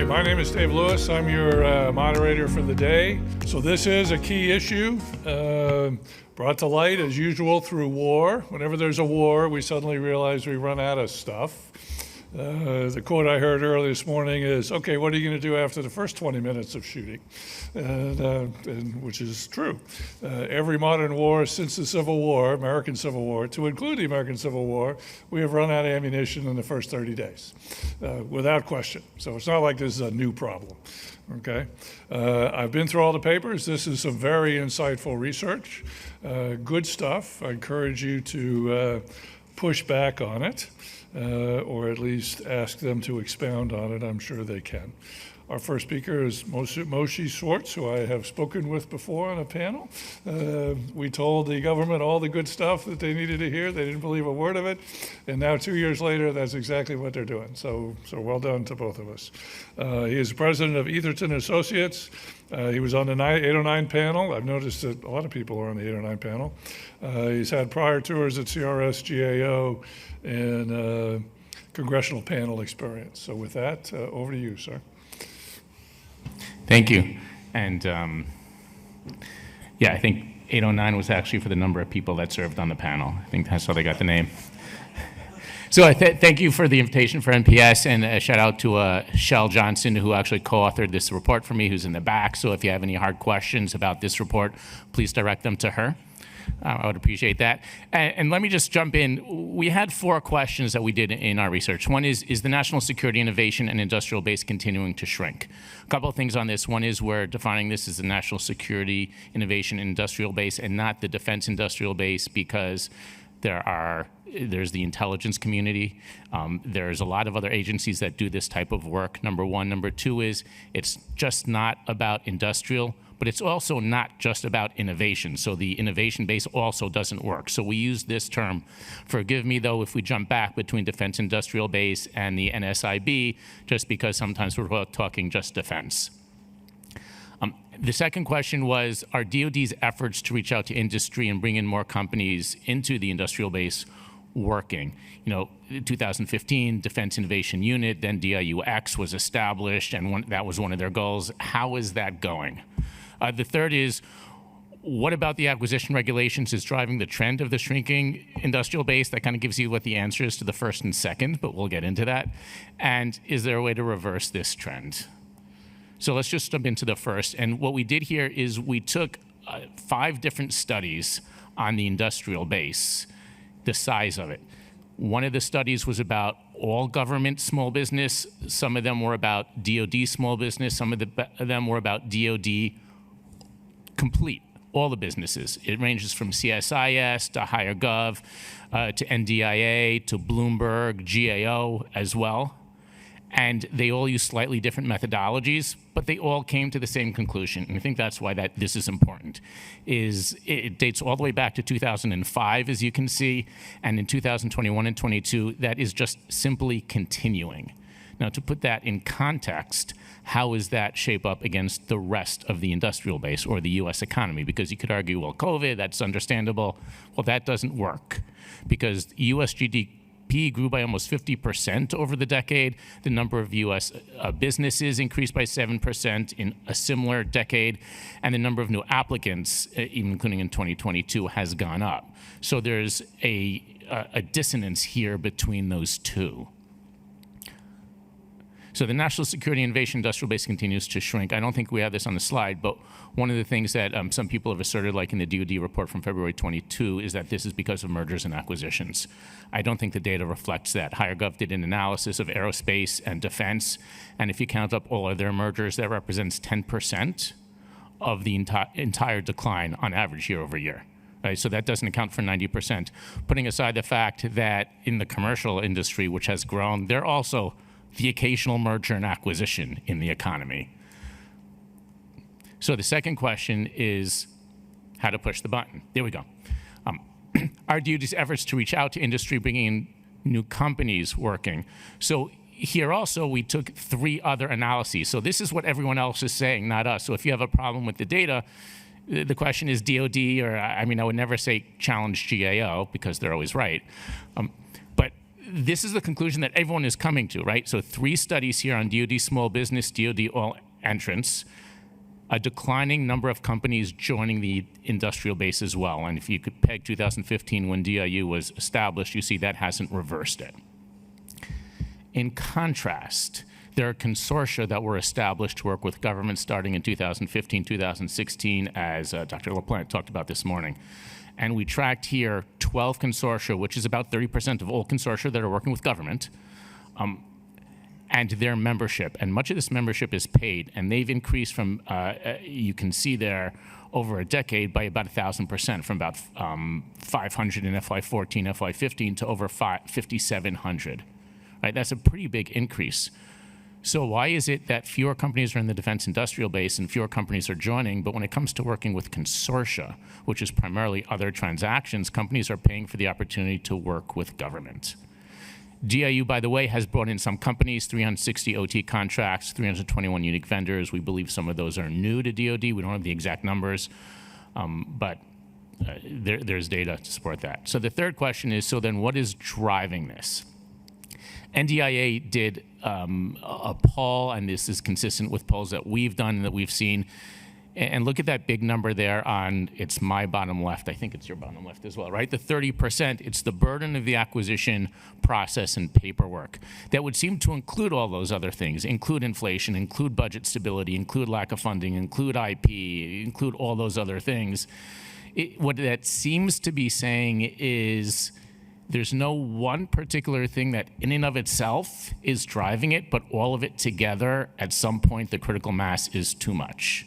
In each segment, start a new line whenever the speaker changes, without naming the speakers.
My name is Dave Lewis. I'm your moderator for the day. So this is a key issue brought to light, as usual, through war. Whenever there's a war, we suddenly realize we run out of stuff. The quote I heard earlier this morning is, okay, what are you going to do after the first 20 minutes of shooting? Which is true. Every modern war since the Civil War, American Civil War, to include the American Civil War, we have run out of ammunition in the first 30 days, without question. So it's not like this is a new problem, okay? I've been through all the papers. This is some very insightful research, good stuff. I encourage you to push back on it. Or at least ask them to expound on it. I'm sure they can. Our first speaker is Moshe Schwartz, who I have spoken with before on a panel. We told the government all the good stuff that they needed to hear. They didn't believe a word of it. And now 2 years later, that's exactly what they're doing. So well done to both of us. He is the president of Etherton Associates. He was on the 809 panel. I've noticed that a lot of people are on the 809 panel. He's had prior tours at CRS, GAO, and congressional panel experience. So with that, over to you, sir.
Thank you. And yeah, I think 809 was actually for the number of people that served on the panel. I think that's how they got the name. So thank you for the invitation for NPS, and a shout out to Shell Johnson, who actually co-authored this report for me, who's in the back. So if you have any hard questions about this report, please direct them to her. I would appreciate that. And let me just jump in. We had 4 questions that we did in our research. One is the national security innovation and industrial base continuing to shrink? A couple of things on this. One is we're defining this as the national security innovation and industrial base and not the defense industrial base, because there's the intelligence community. There's a lot of other agencies that do this type of work, number one. Number two is it's just not about industrial, but it's also not just about innovation. So the innovation base also doesn't work. So we use this term. Forgive me though if we jump back between defense industrial base and the NSIB, just because sometimes we're talking just defense. The second question was, are DoD's efforts to reach out to industry and bring in more companies into the industrial base working? You know, in 2015, Defense Innovation Unit, then DIUX was established, and that was one of their goals. How is that going? The third is, what about the acquisition regulations is driving the trend of the shrinking industrial base? That kind of gives you what the answer is to the first and second, but we'll get into that. And is there a way to reverse this trend? So let's just jump into the first. And what we did here is we took 5 different studies on the industrial base, the size of it. One of the studies was about all government small business. Some of them were about DoD small business. Some of them were about DoD complete, all the businesses. It ranges from CSIS to Higher Gov, to NDIA, to Bloomberg, GAO as well. And they all use slightly different methodologies, but they all came to the same conclusion. And I think that's why this is important. It dates all the way back to 2005, as you can see, and in 2021 and 22, that is just simply continuing. Now, to put that in context, how does that shape up against the rest of the industrial base or the US economy? Because you could argue, well, COVID, that's understandable. Well, that doesn't work, because US GDP grew by almost 50% over the decade. The number of US businesses increased by 7% in a similar decade. And the number of new applicants, even including in 2022, has gone up. So there's a dissonance here between those two. So the national security innovation industrial base continues to shrink. I don't think we have this on the slide, but one of the things that some people have asserted, like in the DoD report from February 22, is that this is because of mergers and acquisitions. I don't think the data reflects that. Higher Gov did an analysis of aerospace and defense, and if you count up all of their mergers, that represents 10% of the entire decline on average year over year. Right, so that doesn't account for 90%. Putting aside the fact that in the commercial industry, which has grown, they're also the occasional merger and acquisition in the economy. So the second question is how to push the button. There we go. Are DoD's efforts to reach out to industry, bringing in new companies working? So here also we took 3 other analyses. So this is what everyone else is saying, not us. So if you have a problem with the data, the question is DoD, or I mean, I would never say challenge GAO because they're always right. But this is the conclusion that everyone is coming to, right? So 3 studies here on DoD small business, DoD all entrants, a declining number of companies joining the industrial base as well. And if you could peg 2015 when DIU was established, you see that hasn't reversed it. In contrast, there are consortia that were established to work with governments starting in 2015, 2016, as Dr. LaPlante talked about this morning. And we tracked here 12 consortia, which is about 30% of all consortia that are working with government, and their membership. And much of this membership is paid, and they've increased from, you can see there, over a decade by about 1,000%, from about 500 in FY14, FY15 to over 5,700. Right? That's a pretty big increase. So why is it that fewer companies are in the defense industrial base and fewer companies are joining, but when it comes to working with consortia, which is primarily other transactions, companies are paying for the opportunity to work with government? DIU, by the way, has brought in some companies, 360 OT contracts, 321 unique vendors. We believe some of those are new to DoD. We don't have the exact numbers, but there's data to support that. So the third question is, so then what is driving this? NDIA did a poll, and this is consistent with polls that we've done and that we've seen. And look at that big number there on, it's my bottom left, I think it's your bottom left as well, right? The 30%, it's the burden of the acquisition process and paperwork. That would seem to include all those other things, include inflation, include budget stability, include lack of funding, include IP, include all those other things. What that seems to be saying is, there's no one particular thing that in and of itself is driving it, but all of it together, at some point, the critical mass is too much,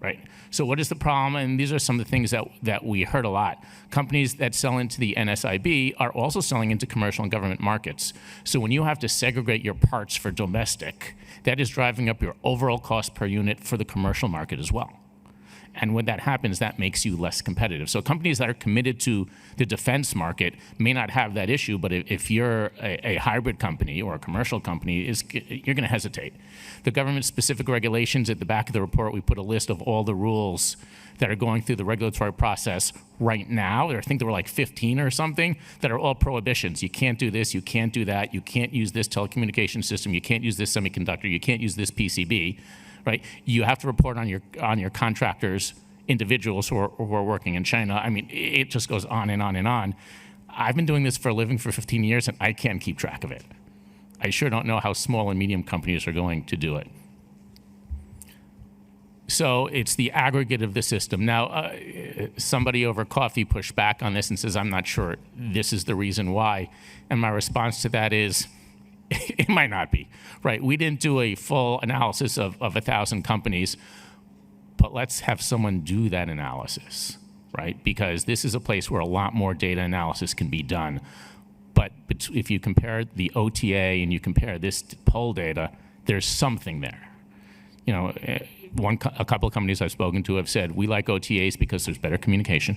right? So what is the problem? And these are some of the things that we heard a lot. Companies that sell into the NSIB are also selling into commercial and government markets. So when you have to segregate your parts for domestic, that is driving up your overall cost per unit for the commercial market as well. And when that happens, that makes you less competitive. So companies that are committed to the defense market may not have that issue, but if you're a hybrid company or a commercial company, you're going to hesitate. The government-specific regulations, at the back of the report, we put a list of all the rules that are going through the regulatory process right now. I think there were like 15 or something that are all prohibitions. You can't do this, you can't do that, you can't use this telecommunication system, you can't use this semiconductor, you can't use this PCB. Right? You have to report on your contractors, individuals who are working in China. I mean, it just goes on and on and on. I've been doing this for a living for 15 years, and I can't keep track of it. I sure don't know how small and medium companies are going to do it. So it's the aggregate of the system. Now, somebody over coffee pushed back on this and says, I'm not sure this is the reason why. And my response to that is, it might not be, right? We didn't do a full analysis of 1,000 companies, but let's have someone do that analysis, right? Because this is a place where a lot more data analysis can be done. But if you compare the OTA and you compare this poll data, there's something there. You know, a couple of companies I've spoken to have said, we like OTAs because there's better communication,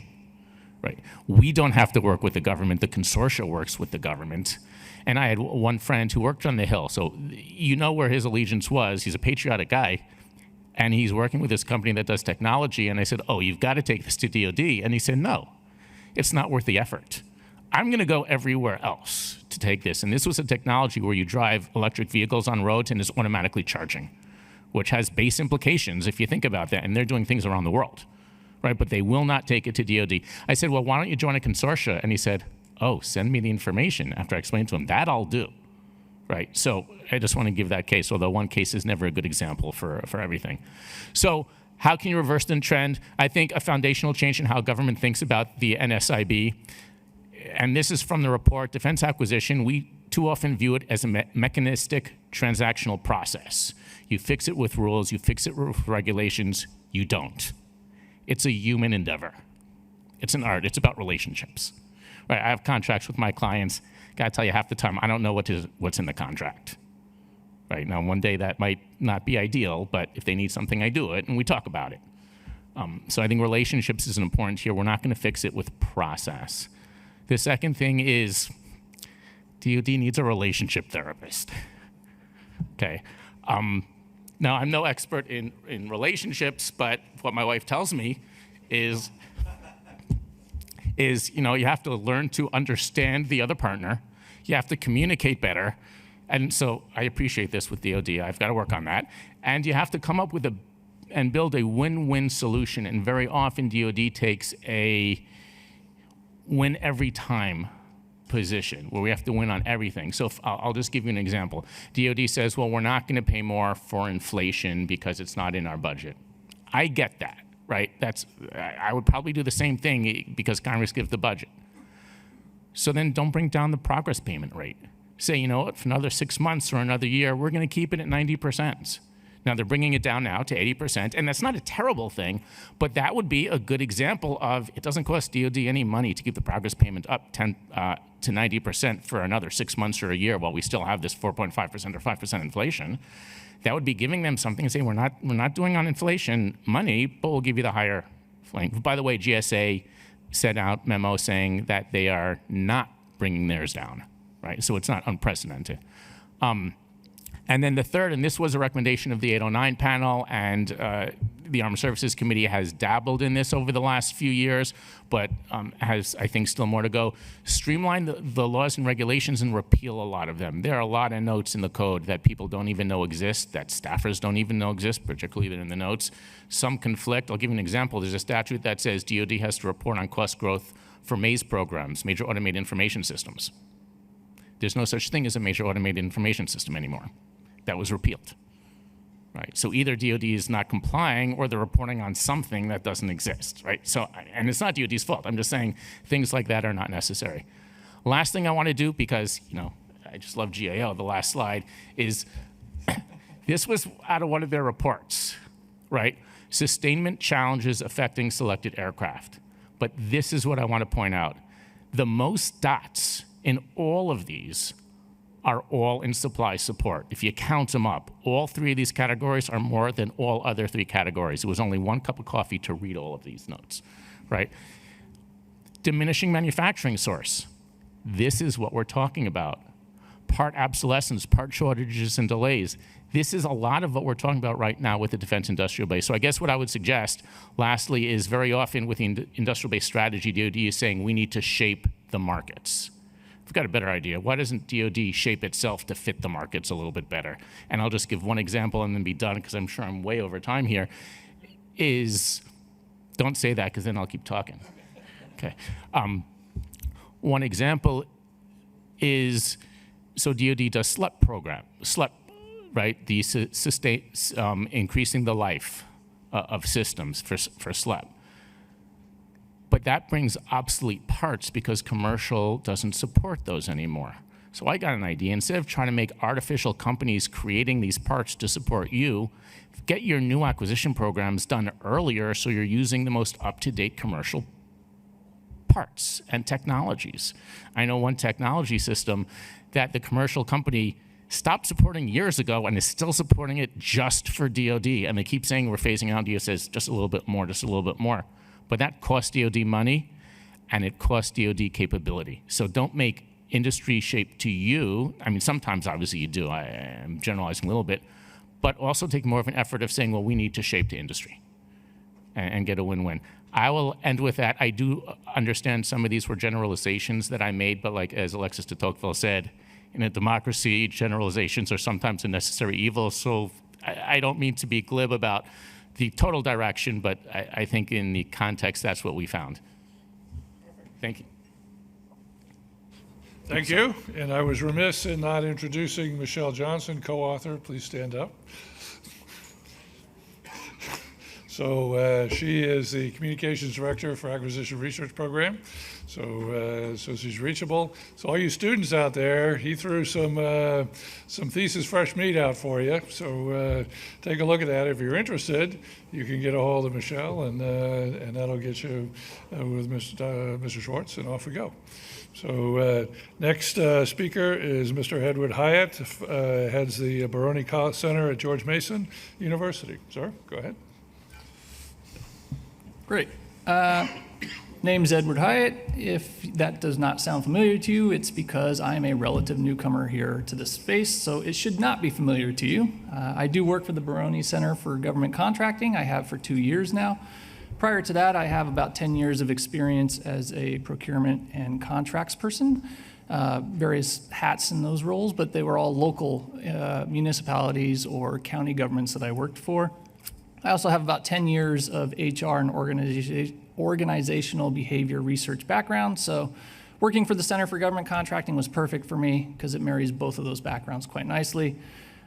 right? We don't have to work with the government. The consortia works with the government. And I had one friend who worked on the Hill, so you know where his allegiance was. He's a patriotic guy, and he's working with this company that does technology. And I said, oh, you've got to take this to DoD. And he said, no, it's not worth the effort. I'm going to go everywhere else to take this. And this was a technology where you drive electric vehicles on roads and it's automatically charging, which has base implications if you think about that. And they're doing things around the world, right? But they will not take it to DoD. I said, well, why don't you join a consortia? And he said, oh, send me the information. After I explained to him, that I'll do, right? So I just want to give that case, although one case is never a good example for everything. So how can you reverse the trend? I think a foundational change in how government thinks about the NSIB, and this is from the report, Defense Acquisition, we too often view it as a mechanistic transactional process. You fix it with rules, you fix it with regulations, you don't. It's a human endeavor. It's an art, it's about relationships. Right, I have contracts with my clients. Gotta tell you, half the time, I don't know what's in the contract. Right, now one day that might not be ideal, but if they need something, I do it, and we talk about it. So I think relationships is important here. We're not gonna fix it with process. The second thing is, DoD needs a relationship therapist. Okay, now I'm no expert in relationships, but what my wife tells me is you know, you have to learn to understand the other partner. You have to communicate better. And so I appreciate this with DoD. I've got to work on that. And you have to come up with and build a win-win solution. And very often DoD takes a win every time position where we have to win on everything. So I'll just give you an example. DoD says, well, we're not going to pay more for inflation because it's not in our budget. I get that, right? I would probably do the same thing because Congress gives the budget. So then don't bring down the progress payment rate. Say, you know what, for another 6 months or another year, we're going to keep it at 90%. Now they're bringing it down now to 80%, and that's not a terrible thing, but that would be a good example of it doesn't cost DoD any money to keep the progress payment up to 90% for another 6 months or a year while we still have this 4.5% or 5% inflation. That would be giving them something and saying we're not doing on inflation money, but we'll give you the higher flank. By the way, GSA sent out memo saying that they are not bringing theirs down, right? So it's not unprecedented. And then the third, and this was a recommendation of the 809 panel, and the Armed Services Committee has dabbled in this over the last few years, but has, I think, still more to go. Streamline the laws and regulations and repeal a lot of them. There are a lot of notes in the code that people don't even know exist, that staffers don't even know exist, particularly in the notes. Some conflict. I'll give you an example. There's a statute that says DoD has to report on cost growth for MAIS programs, Major Automated Information Systems. There's no such thing as a Major Automated Information System anymore. That was repealed, right? So either DoD is not complying or they're reporting on something that doesn't exist, right? So, and it's not DoD's fault. I'm just saying things like that are not necessary. Last thing I want to do, because, you know, I just love GAO, the last slide, is this was out of one of their reports, right? Sustainment challenges affecting selected aircraft. But this is what I want to point out. The most dots in all of these are all in supply support. If you count them up, all three of these categories are more than all other three categories. It was only one cup of coffee to read all of these notes, right? Diminishing manufacturing source. This is what we're talking about. Part obsolescence, part shortages and delays. This is a lot of what we're talking about right now with the defense industrial base. So I guess what I would suggest, lastly, is very often with the industrial base strategy, DoD is saying we need to shape the markets. I've got a better idea. Why doesn't DoD shape itself to fit the markets a little bit better? And I'll just give one example and then be done because I'm sure I'm way over time here, is, don't say that because then I'll keep talking. Okay. One example is, so DoD does SLEP program, SLEP, right? The increasing the life of systems for SLEP. But that brings obsolete parts because commercial doesn't support those anymore. So I got an idea. Instead of trying to make artificial companies creating these parts to support you, get your new acquisition programs done earlier so you're using the most up-to-date commercial parts and technologies. I know one technology system that the commercial company stopped supporting years ago and is still supporting it just for DoD. And they keep saying we're phasing out. DoD says just a little bit more, just a little bit more. But that costs DoD money, and it costs DoD capability. So don't make industry shape to you. I mean, sometimes obviously you do. I'm generalizing a little bit. But also take more of an effort of saying, well, we need to shape the industry and get a win-win. I will end with that. I do understand some of these were generalizations that I made, but like as Alexis de Tocqueville said, in a democracy, generalizations are sometimes a necessary evil. So I don't mean to be glib about the total direction, but I think in the context, that's what we found. Thank you.
Thank you. And I was remiss in not introducing Michelle Johnson, co-author. Please stand up. So she is the Communications Director for Acquisition Research Program. So she's reachable. So all you students out there, he threw some thesis fresh meat out for you. So take a look at that. If you're interested, you can get a hold of Michelle, and that'll get you with Mr. Schwartz, and off we go. So next speaker is Mr. Edward Hyatt, heads the Baroni Center at George Mason University. Sir, go ahead.
Great. Name's Edward Hyatt. If that does not sound familiar to you, it's because I'm a relative newcomer here to this space, so it should not be familiar to you. I do work for the Baroni Center for Government Contracting. I have for 2 years now. Prior to that, I have about 10 years of experience as a procurement and contracts person. various hats in those roles, but they were all local municipalities or county governments that I worked for. I also have about 10 years of HR and organizational behavior research background, so working for the Center for Government Contracting was perfect for me because it marries both of those backgrounds quite nicely.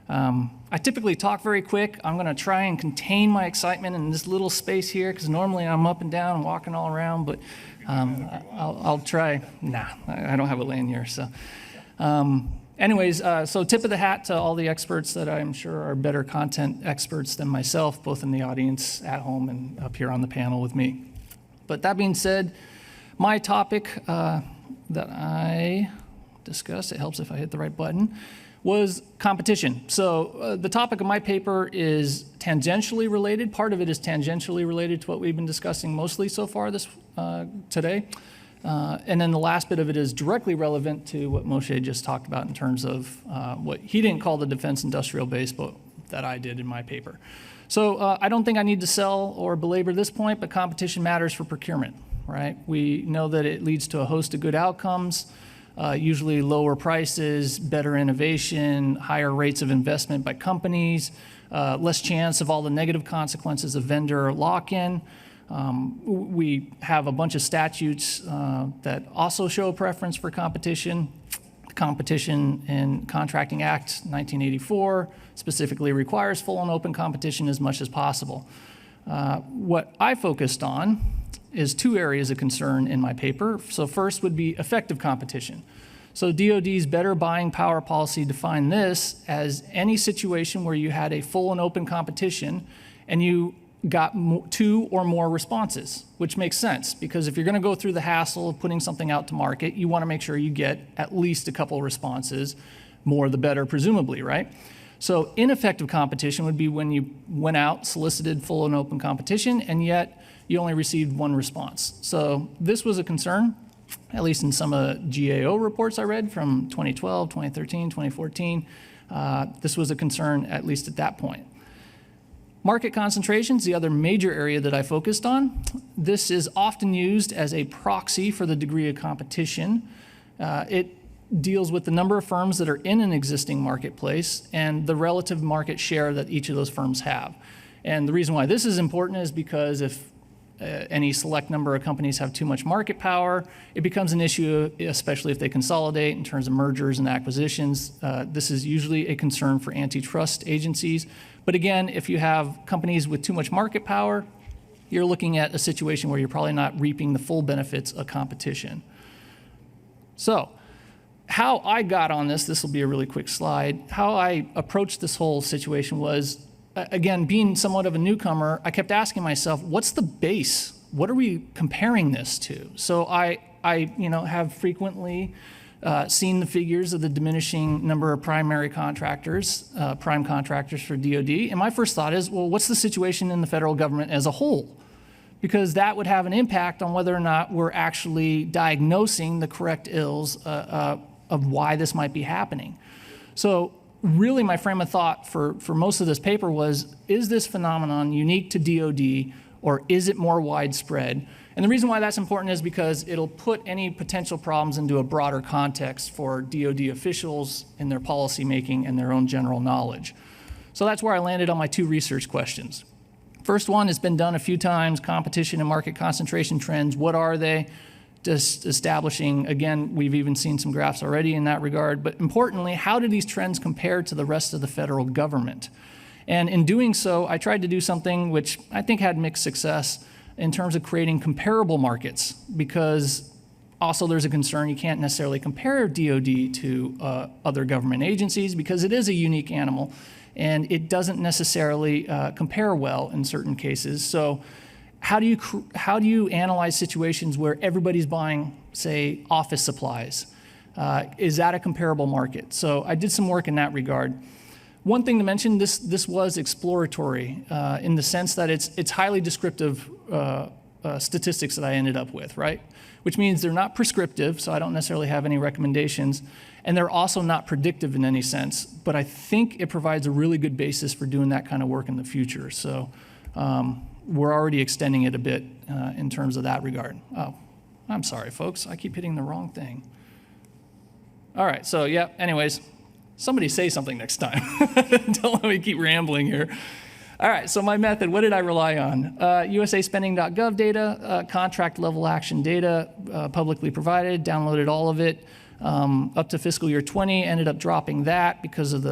I typically talk very quick. I'm going to try and contain my excitement in this little space here because normally I'm up and down and walking all around, but I'll try. Nah, I don't have a lanyard. So anyways, so tip of the hat to all the experts that I'm sure are better content experts than myself, both in the audience at home and up here on the panel with me. But that being said, my topic that I discussed, it helps if I hit the right button, was competition. So the topic of my paper is tangentially related. Part of it is tangentially related to what we've been discussing mostly so far today. And then the last bit of it is directly relevant to what Moshe just talked about in terms of what he didn't call the defense industrial base, but that I did in my paper. So I don't think I need to sell or belabor this point, but competition matters for procurement, right? We know that it leads to a host of good outcomes. Usually lower prices, better innovation, higher rates of investment by companies, less chance of all the negative consequences of vendor lock-in. We have a bunch of statutes that also show a preference for competition. The Competition and Contracting Act 1984 specifically requires full and open competition as much as possible. What I focused on is two areas of concern in my paper. So first would be effective competition. So DoD's better buying power policy defined this as any situation where you had a full and open competition and you got two or more responses, which makes sense because if you're going to go through the hassle of putting something out to market, you want to make sure you get at least a couple responses, more the better presumably, right? So ineffective competition would be when you went out, solicited full and open competition, and yet you only received one response. So this was a concern, at least in some of the GAO reports I read from 2012, 2013, 2014. This was a concern, at least at that point. Market concentration is the other major area that I focused on. This is often used as a proxy for the degree of competition. It deals with the number of firms that are in an existing marketplace and the relative market share that each of those firms have. And the reason why this is important is because if any select number of companies have too much market power, it becomes an issue, especially if they consolidate in terms of mergers and acquisitions. This is usually a concern for antitrust agencies. But again, if you have companies with too much market power, you're looking at a situation where you're probably not reaping the full benefits of competition. So how I got on this will be a really quick slide. How I approached this whole situation was, again, being somewhat of a newcomer, I kept asking myself, what's the base? What are we comparing this to? So I have frequently seen the figures of the diminishing number of primary contractors, prime contractors for DoD. And my first thought is, well, what's the situation in the federal government as a whole? Because that would have an impact on whether or not we're actually diagnosing the correct ills of why this might be happening. So really my frame of thought for most of this paper was, is this phenomenon unique to DoD or is it more widespread? And the reason why that's important is because it'll put any potential problems into a broader context for DoD officials in their policy making and their own general knowledge. So that's where I landed on my two research questions. First one has been done a few times, competition and market concentration trends. What are they? Just establishing, again, we've even seen some graphs already in that regard, but importantly, how do these trends compare to the rest of the federal government? And in doing so, I tried to do something which I think had mixed success in terms of creating comparable markets, because also there's a concern you can't necessarily compare DoD to other government agencies because it is a unique animal and it doesn't necessarily compare well in certain cases. So how do you analyze situations where everybody's buying, say, office supplies? Is that a comparable market? So I did some work in that regard. One thing to mention, this was exploratory in the sense that it's highly descriptive statistics that I ended up with, right? Which means they're not prescriptive, so I don't necessarily have any recommendations, and they're also not predictive in any sense, but I think it provides a really good basis for doing that kind of work in the future. So we're already extending it a bit in terms of that regard. Oh, I'm sorry, folks. I keep hitting the wrong thing. All right, so yeah, anyways, somebody say something next time. Don't let me keep rambling here. All right, so my method, what did I rely on? USAspending.gov data, contract level action data, publicly provided, downloaded all of it, up to fiscal year 20, ended up dropping that because of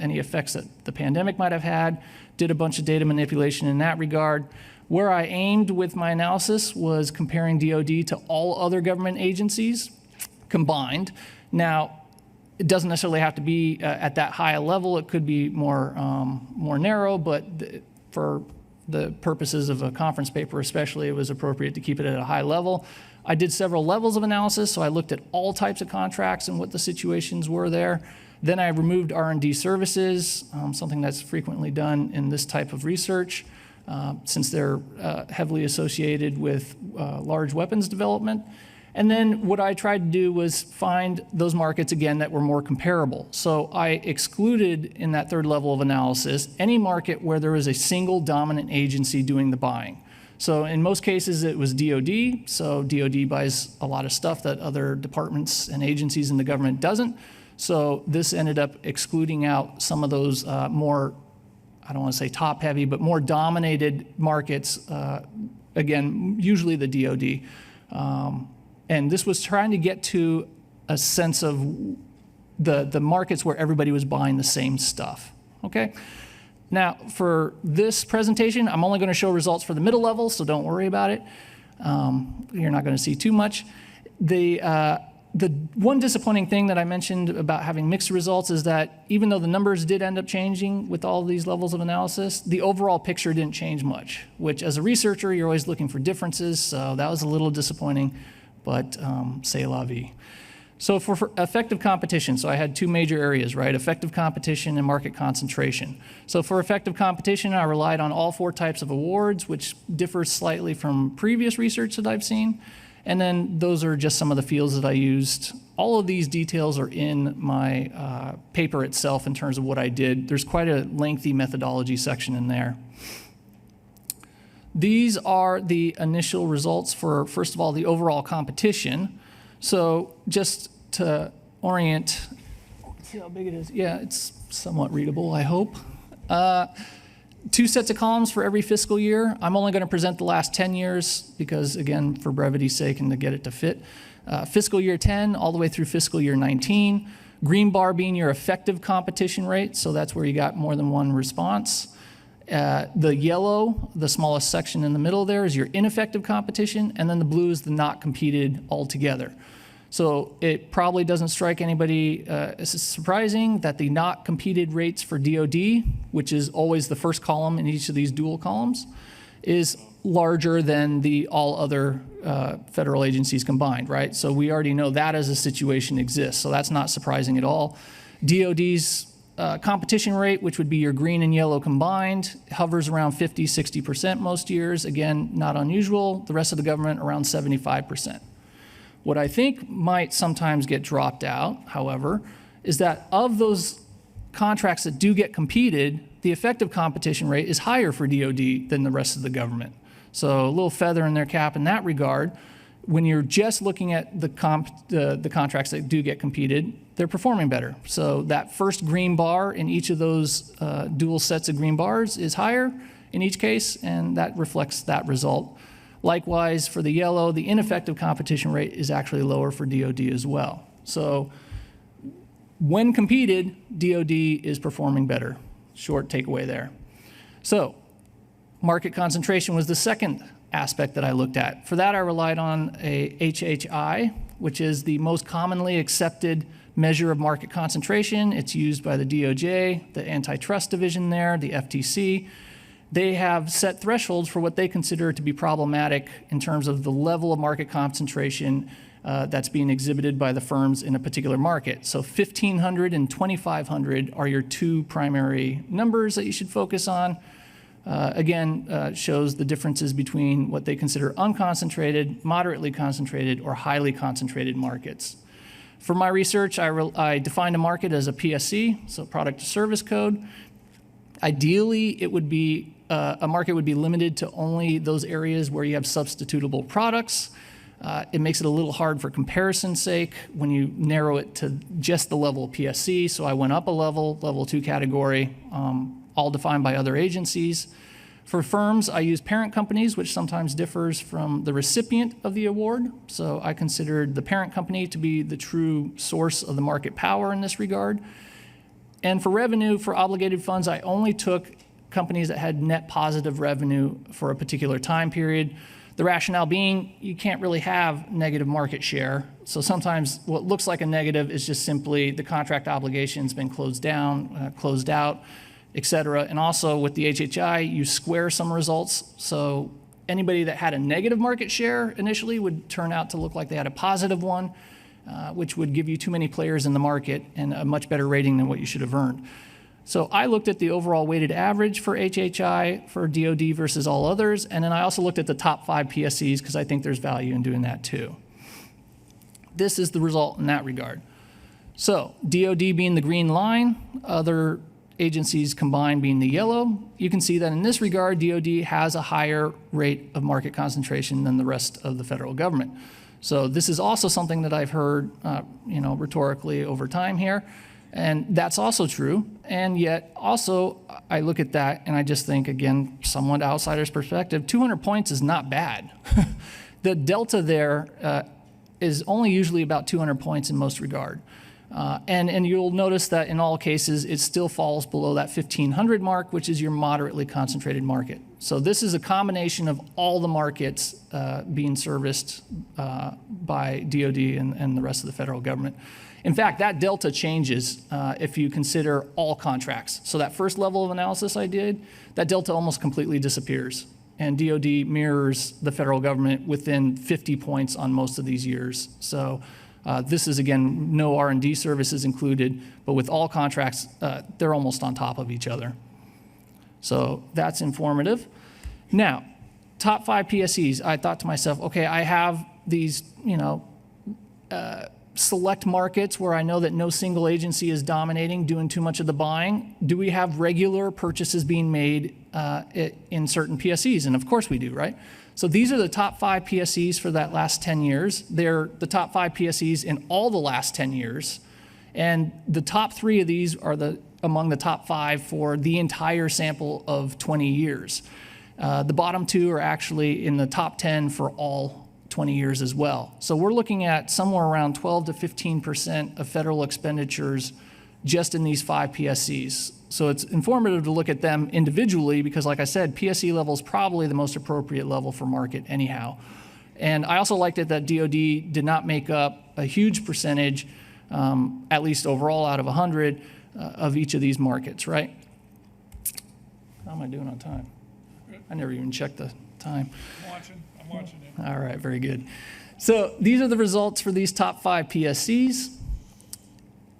any effects that the pandemic might have had, did a bunch of data manipulation in that regard. Where I aimed with my analysis was comparing DoD to all other government agencies combined. Now, it doesn't necessarily have to be at that high a level. It could be more narrow, but for the purposes of a conference paper especially, it was appropriate to keep it at a high level. I did several levels of analysis, so I looked at all types of contracts and what the situations were there. Then I removed R&D services, something that's frequently done in this type of research, since they're heavily associated with large weapons development. And then what I tried to do was find those markets, again, that were more comparable. So I excluded in that third level of analysis any market where there was a single dominant agency doing the buying. So in most cases, it was DoD. So DoD buys a lot of stuff that other departments and agencies in the government doesn't. So this ended up excluding out some of those more, I don't want to say top heavy, but more dominated markets, again, usually the DoD. And this was trying to get to a sense of the markets where everybody was buying the same stuff, okay? Now, for this presentation, I'm only gonna show results for the middle level, so don't worry about it. You're not gonna see too much. The one disappointing thing that I mentioned about having mixed results is that even though the numbers did end up changing with all these levels of analysis, the overall picture didn't change much, which as a researcher, you're always looking for differences, so that was a little disappointing. But c'est la vie. So for effective competition, so I had two major areas, right? Effective competition and market concentration. So for effective competition, I relied on all four types of awards, which differs slightly from previous research that I've seen. And then those are just some of the fields that I used. All of these details are in my paper itself in terms of what I did. There's quite a lengthy methodology section in there. These are the initial results for, first of all, the overall competition. So just to orient, see how big it is? Yeah, it's somewhat readable, I hope. Two sets of columns for every fiscal year. I'm only going to present the last 10 years because, again, for brevity's sake and to get it to fit. Fiscal year 10 all the way through fiscal year 19. Green bar being your effective competition rate, so that's where you got more than one response. The yellow, the smallest section in the middle there, is your ineffective competition, and then the blue is the not competed altogether. So it probably doesn't strike anybody as surprising that the not competed rates for DoD, which is always the first column in each of these dual columns, is larger than the all other federal agencies combined, right? So we already know that as a situation exists, so that's not surprising at all. DoD's competition rate, which would be your green and yellow combined, hovers around 50, 60% most years. Again, not unusual. The rest of the government around 75%. What I think might sometimes get dropped out, however, is that of those contracts that do get competed, the effective competition rate is higher for DoD than the rest of the government. So a little feather in their cap in that regard. When you're just looking at the contracts that do get competed, they're performing better. So that first green bar in each of those dual sets of green bars is higher in each case, and that reflects that result. Likewise, for the yellow, the ineffective competition rate is actually lower for DoD as well. So when competed, DoD is performing better. Short takeaway there. So market concentration was the second aspect that I looked at. For that, I relied on a HHI, which is the most commonly accepted measure of market concentration. It's used by the DOJ, the antitrust division there, the FTC. They have set thresholds for what they consider to be problematic in terms of the level of market concentration that's being exhibited by the firms in a particular market. So 1,500 and 2,500 are your two primary numbers that you should focus on. Again, shows the differences between what they consider unconcentrated, moderately concentrated, or highly concentrated markets. For my research, I defined a market as a PSC, so product to service code. Ideally, it would be a market would be limited to only those areas where you have substitutable products. It makes it a little hard for comparison's sake when you narrow it to just the level of PSC. So I went up a level 2 category, all defined by other agencies. For firms, I use parent companies, which sometimes differs from the recipient of the award. So I considered the parent company to be the true source of the market power in this regard. And for revenue, for obligated funds, I only took companies that had net positive revenue for a particular time period. The rationale being you can't really have negative market share. So sometimes what looks like a negative is just simply the contract obligation's been closed down, closed out, et cetera. And also with the HHI, you square some results. So anybody that had a negative market share initially would turn out to look like they had a positive one, which would give you too many players in the market and a much better rating than what you should have earned. So I looked at the overall weighted average for HHI, for DoD versus all others, and then I also looked at the top 5 PSCs because I think there's value in doing that too. This is the result in that regard. So DoD being the green line, other agencies combined being the yellow, you can see that in this regard, DoD has a higher rate of market concentration than the rest of the federal government. So this is also something that I've heard, rhetorically over time here. And that's also true. And yet also I look at that and I just think, again, somewhat outsider's perspective, 200 points is not bad. The delta there is only usually about 200 points in most regard. And you'll notice that in all cases, it still falls below that 1,500 mark, which is your moderately concentrated market. So this is a combination of all the markets being serviced by DoD and the rest of the federal government. In fact, that delta changes if you consider all contracts. So that first level of analysis I did, that delta almost completely disappears. And DoD mirrors the federal government within 50 points on most of these years. So this is, again, no R&D services included, but with all contracts, they're almost on top of each other. So that's informative. Now, top 5 PSCs, I thought to myself, okay, I have these, select markets where I know that no single agency is dominating, doing too much of the buying. Do we have regular purchases being made in certain PSCs? And of course we do, right? So these are the top 5 PSCs for that last 10 years. They're the top 5 PSCs in all the last 10 years. And the top 3 of these are among the top 5 for the entire sample of 20 years. The bottom 2 are actually in the top 10 for all 20 years as well. So we're looking at somewhere around 12 to 15% of federal expenditures just in these 5 PSCs. So it's informative to look at them individually because, like I said, PSC level is probably the most appropriate level for market anyhow. And I also liked it that DoD did not make up a huge percentage, at least overall out of 100, of each of these markets, right? How am I doing on time? I never even checked the time.
I'm watching you.
All right, very good. So these are the results for these top 5 PSCs.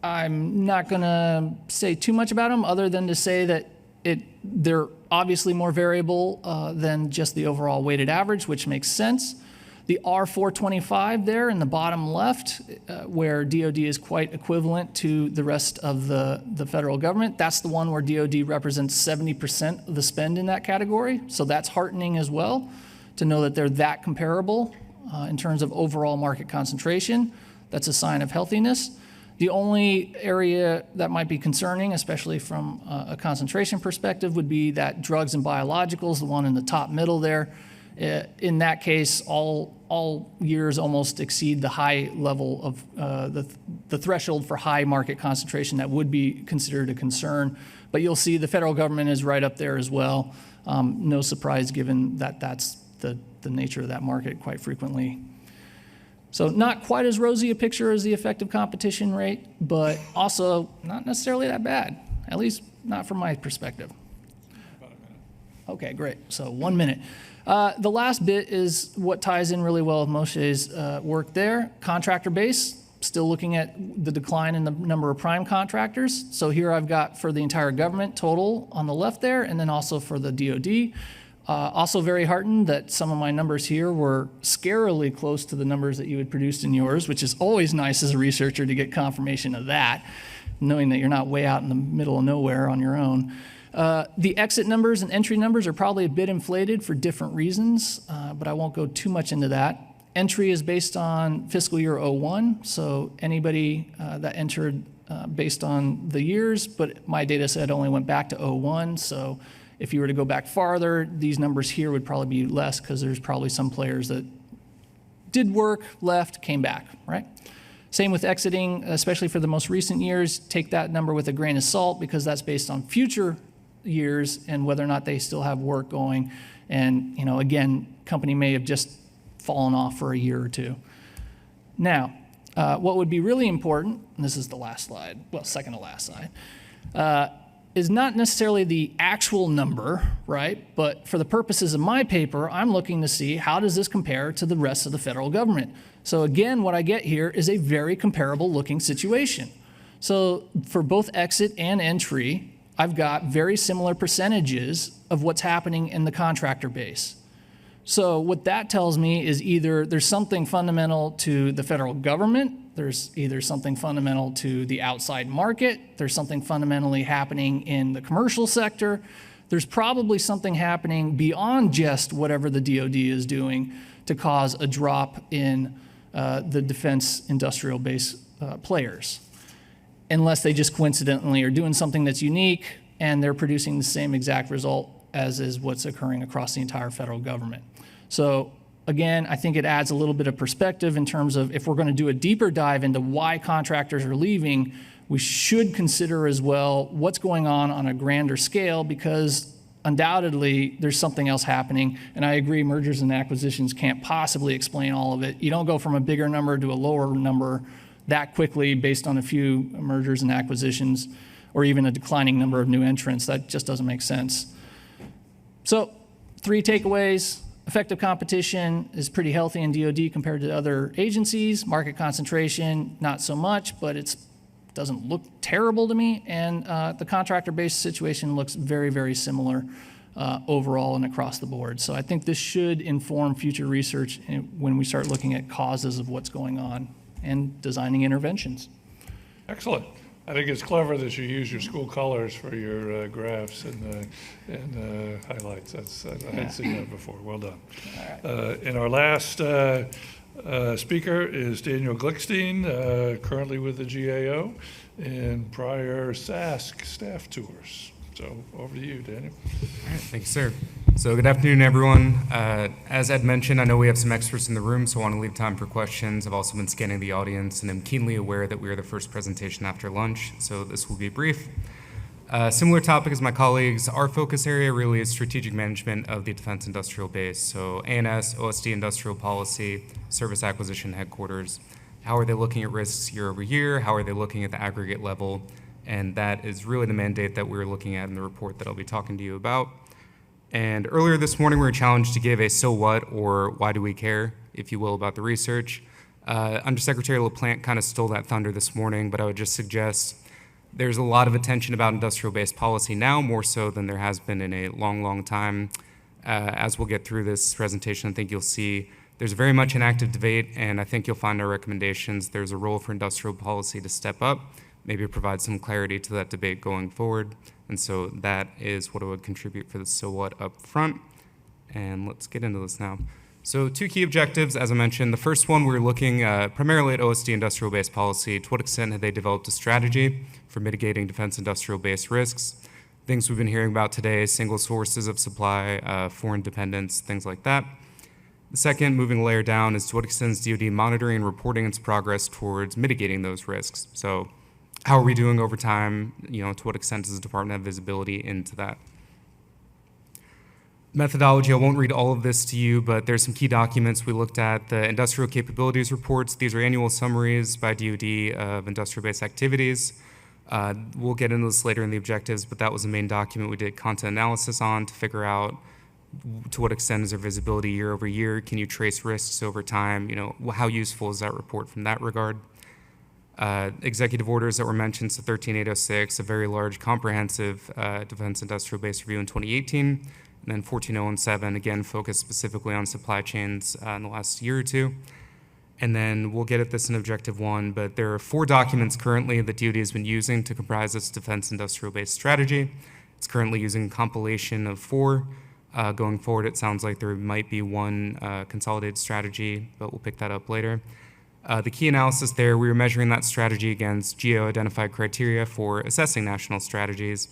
I'm not going to say too much about them other than to say that they're obviously more variable than just the overall weighted average, which makes sense. The R425 there in the bottom left, where DoD is quite equivalent to the rest of the federal government, that's the one where DoD represents 70% of the spend in that category. So that's heartening as well to know that they're that comparable in terms of overall market concentration. That's a sign of healthiness. The only area that might be concerning, especially from a concentration perspective, would be that drugs and biologicals, the one in the top middle there. In that case, all years almost exceed the high level of the threshold for high market concentration that would be considered a concern. But you'll see the federal government is right up there as well. No surprise given that that's the nature of that market quite frequently. So not quite as rosy a picture as the effective competition rate, but also not necessarily that bad, at least not from my perspective.
About a minute.
Okay, great. So 1 minute. The last bit is what ties in really well with Moshe's work there. Contractor base, still looking at the decline in the number of prime contractors. So here I've got for the entire government total on the left there, and then also for the DoD. Also very heartened that some of my numbers here were scarily close to the numbers that you had produced in yours, which is always nice as a researcher to get confirmation of that, knowing that you're not way out in the middle of nowhere on your own. The exit numbers and entry numbers are probably a bit inflated for different reasons, but I won't go too much into that. Entry is based on fiscal year '01, so anybody that entered based on the years, but my data set only went back to '01, so if you were to go back farther, these numbers here would probably be less because there's probably some players that did work, left, came back, right? Same with exiting, especially for the most recent years. Take that number with a grain of salt because that's based on future years and whether or not they still have work going. And, you know, again, company may have just fallen off for a year or two. Now, what would be really important, and this is the last slide, well, second to last slide, is not necessarily the actual number, right? But for the purposes of my paper, I'm looking to see how does this compare to the rest of the federal government. So again, what I get here is a very comparable looking situation. So for both exit and entry, I've got very similar percentages of what's happening in the contractor base. So what that tells me is either there's something fundamental to the federal government, there's either something fundamental to the outside market, there's something fundamentally happening in the commercial sector, there's probably something happening beyond just whatever the DoD is doing to cause a drop in the defense industrial base players, unless they just coincidentally are doing something that's unique and they're producing the same exact result as is what's occurring across the entire federal government. So again, I think it adds a little bit of perspective in terms of if we're going to do a deeper dive into why contractors are leaving, we should consider as well what's going on a grander scale, because undoubtedly there's something else happening. And I agree, mergers and acquisitions can't possibly explain all of it. You don't go from a bigger number to a lower number that quickly based on a few mergers and acquisitions or even a declining number of new entrants. That just doesn't make sense. So 3 takeaways. Effective competition is pretty healthy in DoD compared to other agencies. Market concentration, not so much, but it doesn't look terrible to me. And the contractor-based situation looks very, very similar overall and across the board. So I think this should inform future research when we start looking at causes of what's going on and designing interventions.
Excellent. I think it's clever that you use your school colors for your graphs and highlights. I hadn't seen that before. Well done. And our last speaker is Daniel Glickstein, currently with the GAO, and prior SASC staff tours. So over to you, Daniel.
All right, thank you, sir. So good afternoon, everyone. As Ed mentioned, I know we have some experts in the room, so I want to leave time for questions. I've also been scanning the audience, and I'm keenly aware that we are the first presentation after lunch, so this will be brief. Similar topic as my colleagues, our focus area really is strategic management of the defense industrial base. So ANS, OSD industrial policy, service acquisition headquarters. How are they looking at risks year over year? How are they looking at the aggregate level? And that is really the mandate that we're looking at in the report that I'll be talking to you about. And earlier this morning, we were challenged to give a so what or why do we care, if you will, about the research. Undersecretary LaPlante kind of stole that thunder this morning, but I would just suggest there's a lot of attention about industrial-based policy now, more so than there has been in a long, long time. As we'll get through this presentation, I think you'll see there's very much an active debate, and I think you'll find our recommendations. There's a role for industrial policy to step up, maybe provide some clarity to that debate going forward. And so that is what I would contribute for the so what up front. And let's get into this now. So 2 key objectives, as I mentioned. The first one, we're looking primarily at OSD industrial-based policy. To what extent have they developed a strategy for mitigating defense industrial-based risks? Things we've been hearing about today, single sources of supply, foreign dependence, things like that. The second, moving a layer down, is to what extent is DoD monitoring and reporting its progress towards mitigating those risks? So how are we doing over time? You know, to what extent does the department have visibility into that? Methodology, I won't read all of this to you, but there's some key documents we looked at. The industrial capabilities reports, these are annual summaries by DoD of industrial-based activities. We'll get into this later in the objectives, but that was the main document we did content analysis on to figure out to what extent is there visibility year over year? Can you trace risks over time? You know, how useful is that report from that regard? Executive orders that were mentioned, so 13806, a very large comprehensive defense industrial base review in 2018, and then 14017, again, focused specifically on supply chains in the last year or two. And then we'll get at this in Objective 1, but there are 4 documents currently that DoD has been using to comprise its defense industrial base strategy. It's currently using a compilation of 4. Going forward, it sounds like there might be one consolidated strategy, but we'll pick that up later. The key analysis there, we were measuring that strategy against geo-identified criteria for assessing national strategies.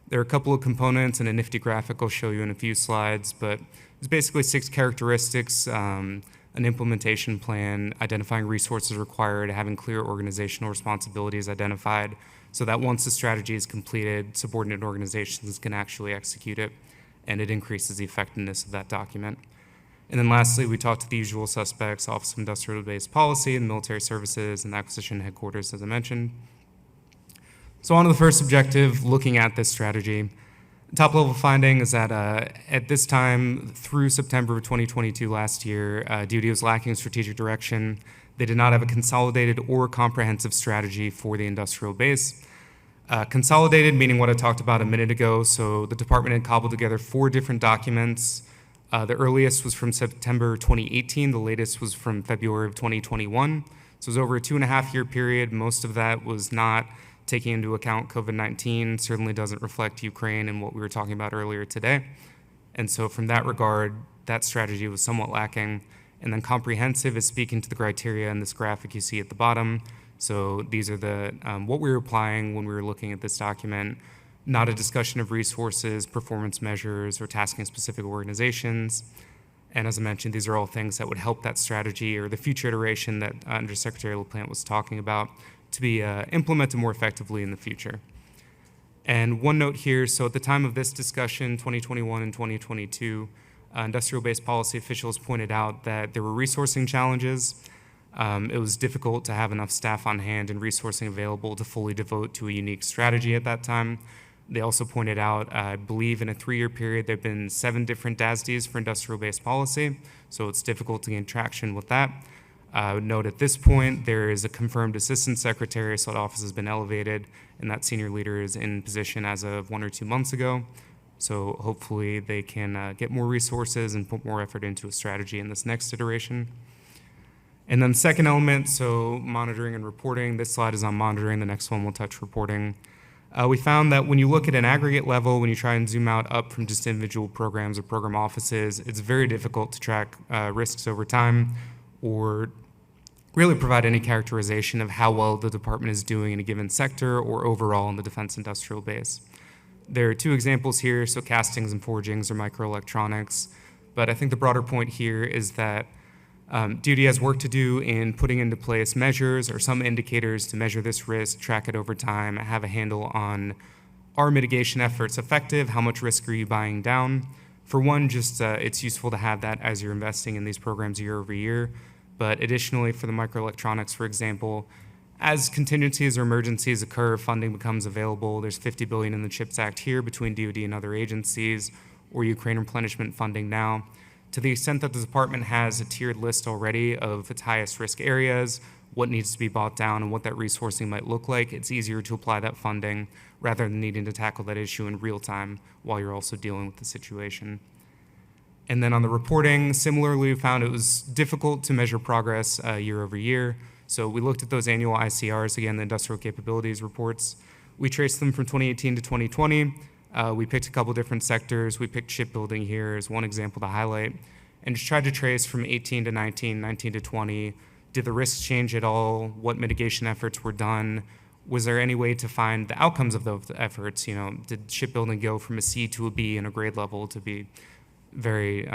There are a couple of components and a nifty graphic I'll show you in a few slides, but it's basically 6 characteristics, an implementation plan, identifying resources required, having clear organizational responsibilities identified, so that once the strategy is completed, subordinate organizations can actually execute it, and it increases the effectiveness of that document. And then lastly, we talked to the usual suspects, Office of Industrial Base Policy, and Military Services, and the Acquisition Headquarters, as I mentioned. So on to the first objective, looking at this strategy. Top level finding is that at this time, through September of 2022 last year, DoD was lacking strategic direction. They did not have a consolidated or comprehensive strategy for the industrial base. Consolidated, meaning what I talked about a minute ago. So the department had cobbled together 4 different documents. The earliest was from September 2018. The latest was from February of 2021. So it was over a 2.5-year period. Most of that was not taking into account COVID-19, certainly doesn't reflect Ukraine and what we were talking about earlier today. And so from that regard, that strategy was somewhat lacking. And then comprehensive is speaking to the criteria in this graphic you see at the bottom. So these are the what we were applying when we were looking at this document, not a discussion of resources, performance measures, or tasking specific organizations. And as I mentioned, these are all things that would help that strategy or the future iteration that Undersecretary LaPlante was talking about to be implemented more effectively in the future. And one note here, so at the time of this discussion, 2021 and 2022, industrial base policy officials pointed out that there were resourcing challenges. It was difficult to have enough staff on hand and resourcing available to fully devote to a unique strategy at that time. They also pointed out, I believe in a 3-year period, there have been 7 different DASDs for industrial base policy, so it's difficult to gain traction with that. I would note at this point, there is a confirmed assistant secretary, so that office has been elevated, and that senior leader is in position as of 1 or 2 months ago. So hopefully they can get more resources and put more effort into a strategy in this next iteration. And then second element, so monitoring and reporting. This slide is on monitoring, the next one will touch reporting. We found that when you look at an aggregate level, when you try and zoom out up from just individual programs or program offices, it's very difficult to track risks over time or really provide any characterization of how well the department is doing in a given sector or overall in the defense industrial base. There are 2 examples here, so castings and forgings or microelectronics, but I think the broader point here is that DoD has work to do in putting into place measures or some indicators to measure this risk, track it over time, have a handle on are mitigation efforts effective, how much risk are you buying down. For one, just it's useful to have that as you're investing in these programs year over year. But additionally, for the microelectronics, for example, as contingencies or emergencies occur, funding becomes available. There's $50 billion in the CHIPS Act here between DoD and other agencies, or Ukraine replenishment funding now. To the extent that the department has a tiered list already of its highest risk areas, what needs to be bought down, and what that resourcing might look like, it's easier to apply that funding rather than needing to tackle that issue in real time while you're also dealing with the situation. And then on the reporting, similarly, we found it was difficult to measure progress year over year. So we looked at those annual ICRs, again, the industrial capabilities reports. We traced them from 2018 to 2020. We picked a couple different sectors. We picked shipbuilding here as one example to highlight, and just tried to trace from 18 to 19, 19 to 20. Did the risks change at all? What mitigation efforts were done? Was there any way to find the outcomes of those efforts? You know, did shipbuilding go from a C to a B in a grade level, to be very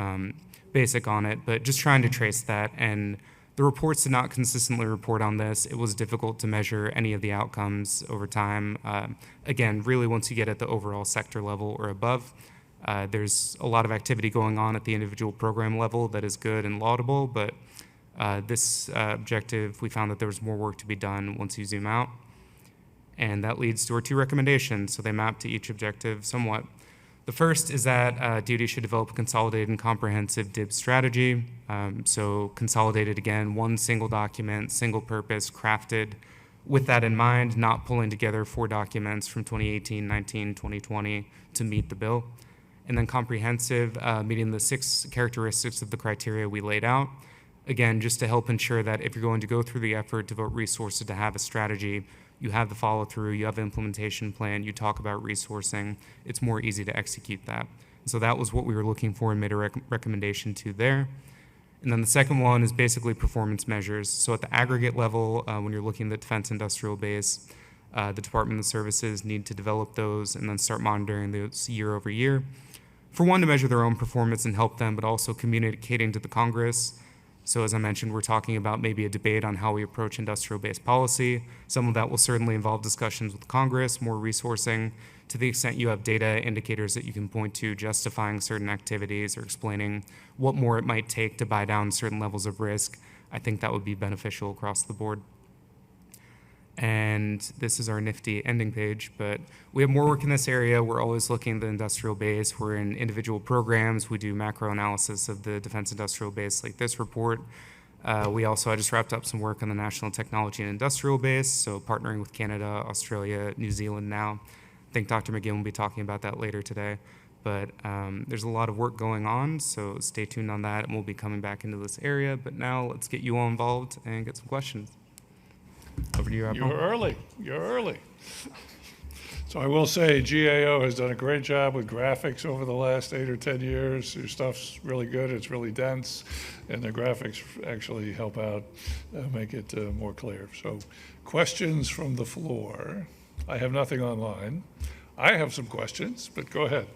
basic on it, but just trying to trace that. And the reports did not consistently report on this. It was difficult to measure any of the outcomes over time. Again, really once you get at the overall sector level or above, there's a lot of activity going on at the individual program level that is good and laudable, but this objective, we found that there was more work to be done once you zoom out. And that leads to our 2 recommendations, so they map to each objective somewhat. The first is that DoD should develop a consolidated and comprehensive DIB strategy. So consolidated, again, one single document, single purpose, crafted with that in mind, not pulling together 4 documents from 2018, 19, 2020 to meet the bill. And then comprehensive, meeting the 6 characteristics of the criteria we laid out. Again, just to help ensure that if you're going to go through the effort, devote resources to have a strategy, you have the follow through, you have an implementation plan, you talk about resourcing, it's more easy to execute that. So that was what we were looking for and made a recommendation to there. And then the second one is basically performance measures. So at the aggregate level, when you're looking at the defense industrial base, the Department of Services need to develop those and then start monitoring those year over year. For one, to measure their own performance and help them, but also communicating to the Congress. So as I mentioned, we're talking about maybe a debate on how we approach industrial-based policy. Some of that will certainly involve discussions with Congress, more resourcing, to the extent you have data indicators that you can point to justifying certain activities or explaining what more it might take to buy down certain levels of risk. I think that would be beneficial across the board. And this is our nifty ending page, but we have more work in this area. We're always looking at the industrial base. We're in individual programs. We do macro analysis of the defense industrial base like this report. I just wrapped up some work on the National Technology and Industrial Base, so partnering with Canada, Australia, New Zealand now. I think Dr. McGinn will be talking about that later today. But there's a lot of work going on, so stay tuned on that, and we'll be coming back into this area. But now let's get you all involved and get some questions. Over to you, Admiral.
You're early. So I will say GAO has done a great job with graphics over the last 8 or 10 years. Your stuff's really good, it's really dense, and the graphics actually help out, make it more clear. So questions from the floor. I have nothing online. I have some questions, but go ahead.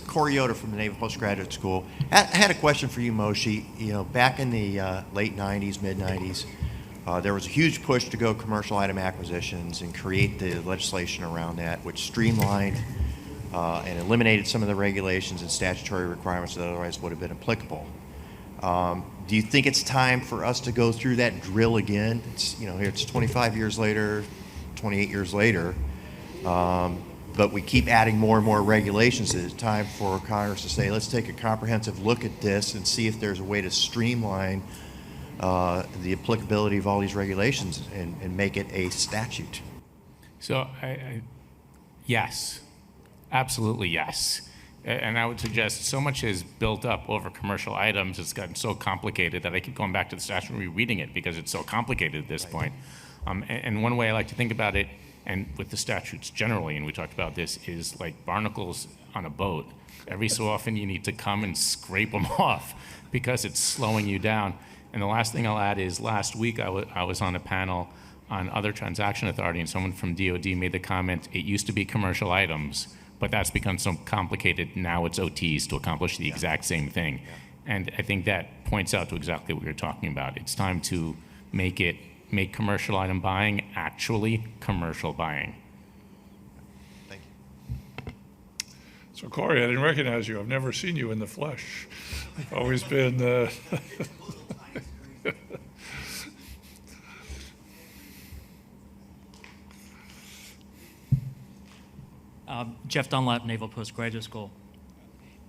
Corey Yoder from the Naval Postgraduate School. I had a question for you, Moshe. You know, back in the late 90s, mid 90s, there was a huge push to go commercial item acquisitions and create the legislation around that, which streamlined and eliminated some of the regulations and statutory requirements that otherwise would have been applicable. Do you think it's time for us to go through that drill again? It's 25 years later, 28 years later, but we keep adding more and more regulations. It's time for Congress to say, let's take a comprehensive look at this and see if there's a way to streamline the applicability of all these regulations and make it a statute.
So, yes, absolutely yes. And I would suggest so much is built up over commercial items, it's gotten so complicated that I keep going back to the statute and rereading it because it's so complicated at this point. And one way I like to think about it, and with the statutes generally, and we talked about this, is like barnacles on a boat. Every so often you need to come and scrape them off because it's slowing you down. And the last thing I'll add is last week I was on a panel on other transaction authority, and someone from DOD made the comment, it used to be commercial items, but that's become so complicated, now it's OTs to accomplish the exact same thing. And I think that points out to exactly what you're talking about. It's time to make commercial item buying actually commercial buying.
Thank you.
So Corey, I didn't recognize you. I've never seen you in the flesh. I've always been...
Jeff Dunlap, Naval Postgraduate School.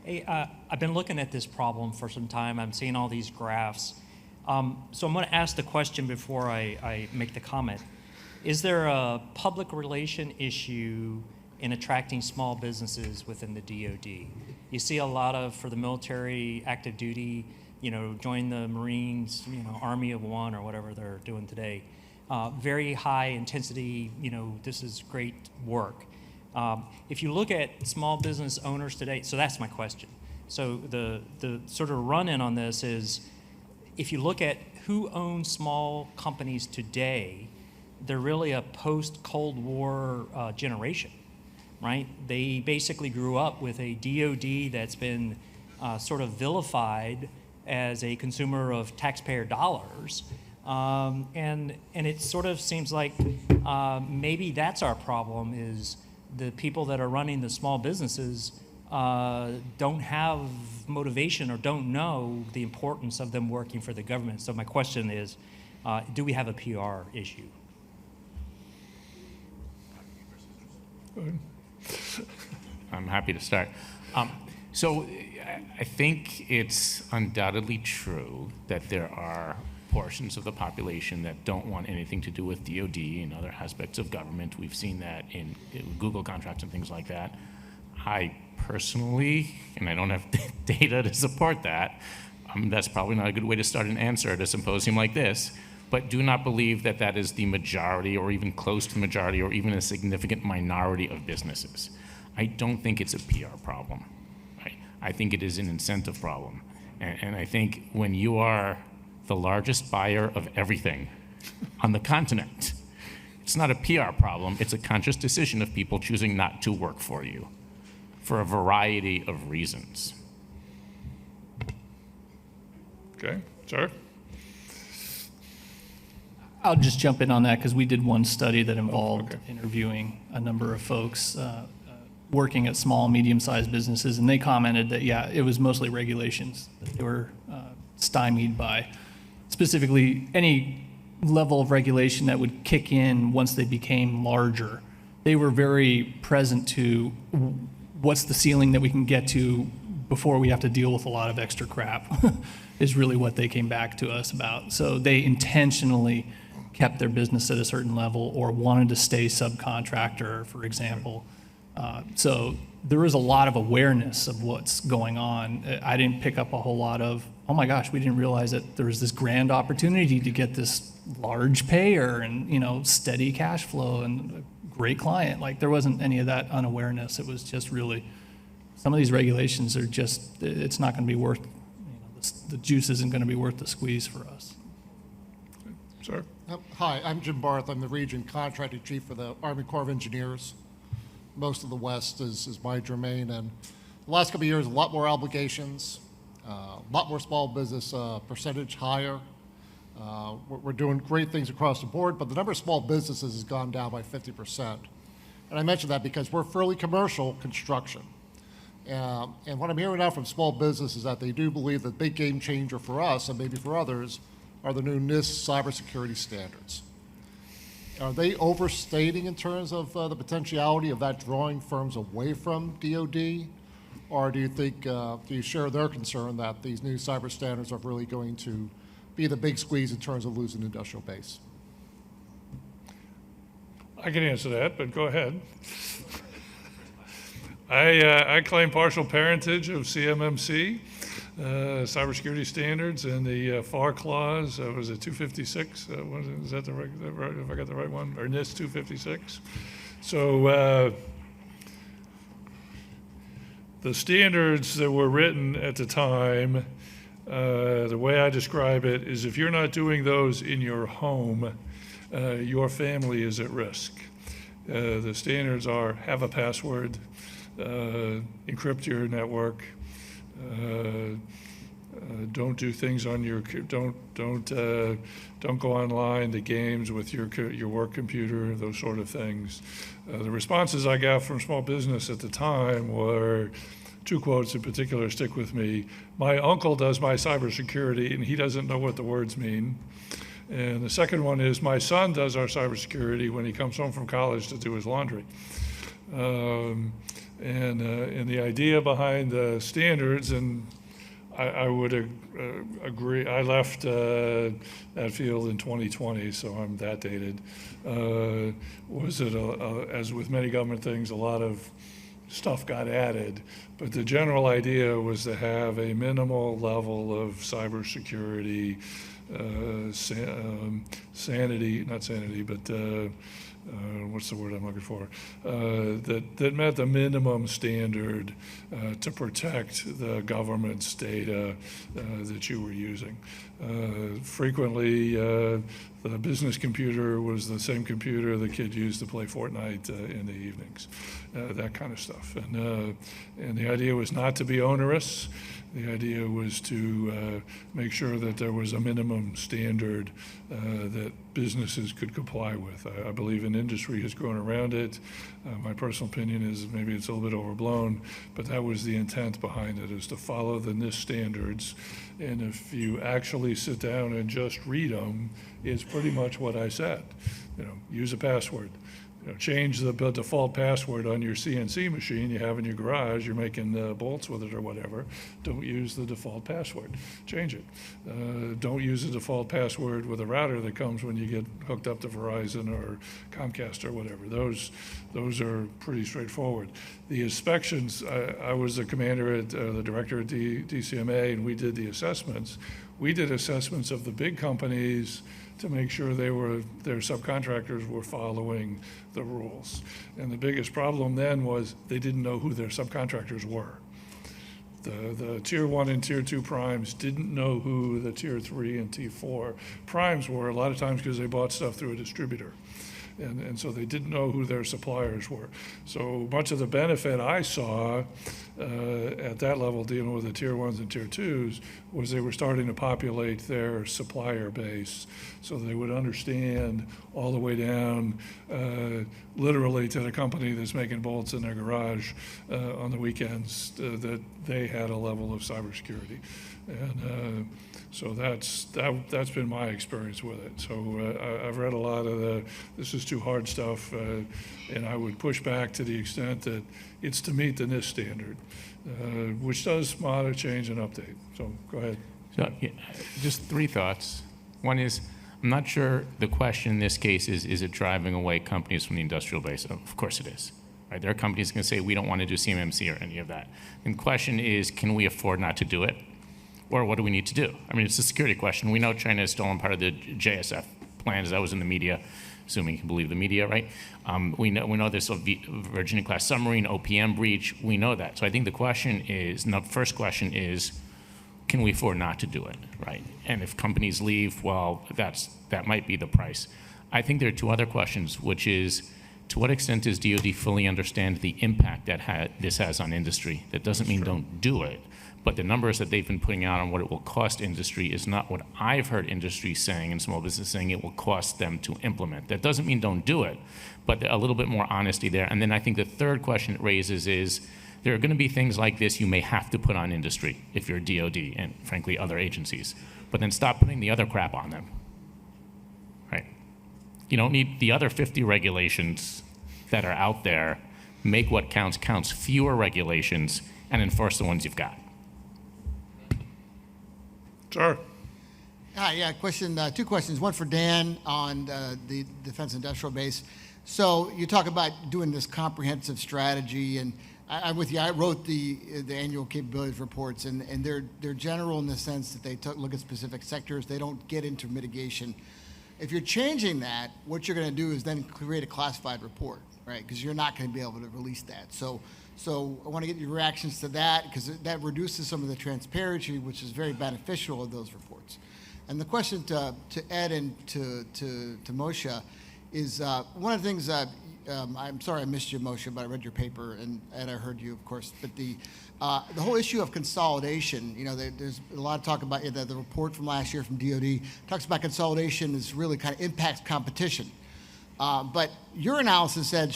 Hey, I've been looking at this problem for some time. I'm seeing all these graphs. So I'm going to ask the question before I make the comment. Is there a public relation issue in attracting small businesses within the DoD? You see a lot of, for the military, active duty, join the Marines, Army of One or whatever they're doing today. Very high intensity, this is great work. If you look at small business owners today, so that's my question. So the sort of run-in on this is, if you look at who owns small companies today, they're really a post-Cold War generation, right? They basically grew up with a DoD that's been sort of vilified as a consumer of taxpayer dollars. And it sort of seems like maybe that's our problem, is the people that are running the small businesses don't have motivation or don't know the importance of them working for the government. So my question is, do we have a PR issue?
I'm happy to start. So I think it's undoubtedly true that there are portions of the population that don't want anything to do with DoD and other aspects of government. We've seen that in Google contracts and things like that. I personally, and I don't have data to support that, that's probably not a good way to start an answer at a symposium like this, but do not believe that that is the majority or even close to the majority or even a significant minority of businesses. I don't think it's a PR problem. I think it is an incentive problem. And I think when you are the largest buyer of everything on the continent, it's not a PR problem, it's a conscious decision of people choosing not to work for you for a variety of reasons.
Okay, sir?
I'll just jump in on that because we did one study that involved
okay.
interviewing a number of folks working at small, medium-sized businesses, and they commented that, yeah, it was mostly regulations that they were stymied by. Specifically, any level of regulation that would kick in once they became larger. They were very present to what's the ceiling that we can get to before we have to deal with a lot of extra crap is really what they came back to us about. So they intentionally kept their business at a certain level or wanted to stay subcontractor, for example. So there is a lot of awareness of what's going on. I didn't pick up a whole lot of, oh my gosh, we didn't realize that there was this grand opportunity to get this large payer and, you know, steady cash flow and a great client. Like there wasn't any of that unawareness. It was just really, some of these regulations are just, it's not going to be worth, you know, the juice isn't going to be worth the squeeze for us.
Sir?
Hi, I'm Jim Barth. I'm the Region Contracting Chief for the Army Corps of Engineers. Most of the West is my domain, and the last couple of years, a lot more obligations, a lot more small business percentage higher. We're doing great things across the board, but the number of small businesses has gone down by 50%. And I mention that because we're fairly commercial construction. And what I'm hearing now from small businesses is that they do believe that the big game changer for us, and maybe for others, are the new NIST cybersecurity standards. Are they overstating in terms of the potentiality of that drawing firms away from DoD? Or do you think, do you share their concern that these new cyber standards are really going to be the big squeeze in terms of losing industrial base?
I can answer that, but go ahead. I claim partial parentage of CMMC, cybersecurity standards, and the FAR clause, was it 256? Is that the right, if I got the right one? Or NIST 256? So the standards that were written at the time, the way I describe it is if you're not doing those in your home, your family is at risk. The standards are have a password, encrypt your network, don't do things on your don't go online to games with your work computer, those sort of things. The responses I got from small business at the time were two quotes in particular stick with me. My uncle does my cybersecurity and he doesn't know what the words mean. And the second one is my son does our cybersecurity when he comes home from college to do his laundry. And the idea behind the standards, and I would agree, I left that field in 2020, so I'm that dated, was that, as with many government things, a lot of stuff got added, but the general idea was to have a minimal level of cybersecurity, sanity, not sanity, but what's the word I'm looking for? That met the minimum standard to protect the government's data that you were using. Frequently, the business computer was the same computer the kid used to play Fortnite in the evenings, that kind of stuff. And the idea was not to be onerous. The idea was to make sure that there was a minimum standard that businesses could comply with. I believe an industry has grown around it. My personal opinion is maybe it's a little bit overblown, but that was the intent behind it, is to follow the NIST standards. And if you actually sit down and just read them, it's pretty much what I said. You know, use a password. Change the default password on your CNC machine you have in your garage. You're making bolts with it or whatever. Don't use the default password. Change it. Don't use the default password with a router that comes when you get hooked up to Verizon or Comcast or whatever. Those are pretty straightforward. The inspections, I was the commander at the director at DCMA, and we did the assessments. We did assessments of the big companies to make sure their subcontractors were following the rules. And the biggest problem then was they didn't know who their subcontractors were. The tier 1 and tier 2 primes didn't know who the tier 3 and tier 4 primes were, a lot of times because they bought stuff through a distributor. And so they didn't know who their suppliers were. So much of the benefit I saw at that level dealing with the tier 1s and tier 2s was they were starting to populate their supplier base so they would understand all the way down literally to the company that's making bolts in their garage on the weekends that they had a level of cybersecurity. And so that's been my experience with it. So I've read a lot of this is too hard stuff, and I would push back to the extent that it's to meet the NIST standard, which does monitor, change, and update. So go ahead.
So, yeah, just three thoughts. One is, I'm not sure the question in this case is it driving away companies from the industrial base? Of course it is. Right? There are companies that can say, we don't want to do CMMC or any of that. And the question is, can we afford not to do it? Or what do we need to do? I mean, it's a security question. We know China has stolen part of the JSF plans. That was in the media, assuming you can believe the media, right? We know there's a Virginia-class submarine, OPM breach. We know that. So I think the question is, the first question is, can we afford not to do it, right? And if companies leave, well, that might be the price. I think there are two other questions, which is, to what extent does DoD fully understand the impact that this has on industry? That doesn't mean don't do it, but the numbers that they've been putting out on what it will cost industry is not what I've heard industry saying and small business saying it will cost them to implement. That doesn't mean don't do it, but a little bit more honesty there. And then I think the third question it raises is, there are going to be things like this you may have to put on industry if you're DoD and frankly other agencies, but then stop putting the other crap on them, right? You don't need the other 50 regulations that are out there. Make what counts fewer regulations and enforce the ones you've got.
Sure.
Hi, yeah, two questions. One for Dan on the Defense Industrial Base. So you talk about doing this comprehensive strategy, and I'm with you. I wrote the annual capabilities reports, and they're general in the sense that they look at specific sectors. They don't get into mitigation. If you're changing that, what you're going to do is then create a classified report, right? Because you're not going to be able to release that. So I want to get your reactions to that, because that reduces some of the transparency, which is very beneficial of those reports. And the question to Ed and to Moshe is, one of the things, I'm sorry I missed you, Moshe, but I read your paper, and Ed, I heard you, of course. But the whole issue of consolidation, there's a lot of talk about the report from last year from DoD talks about consolidation is really kind of impacts competition. But your analysis said,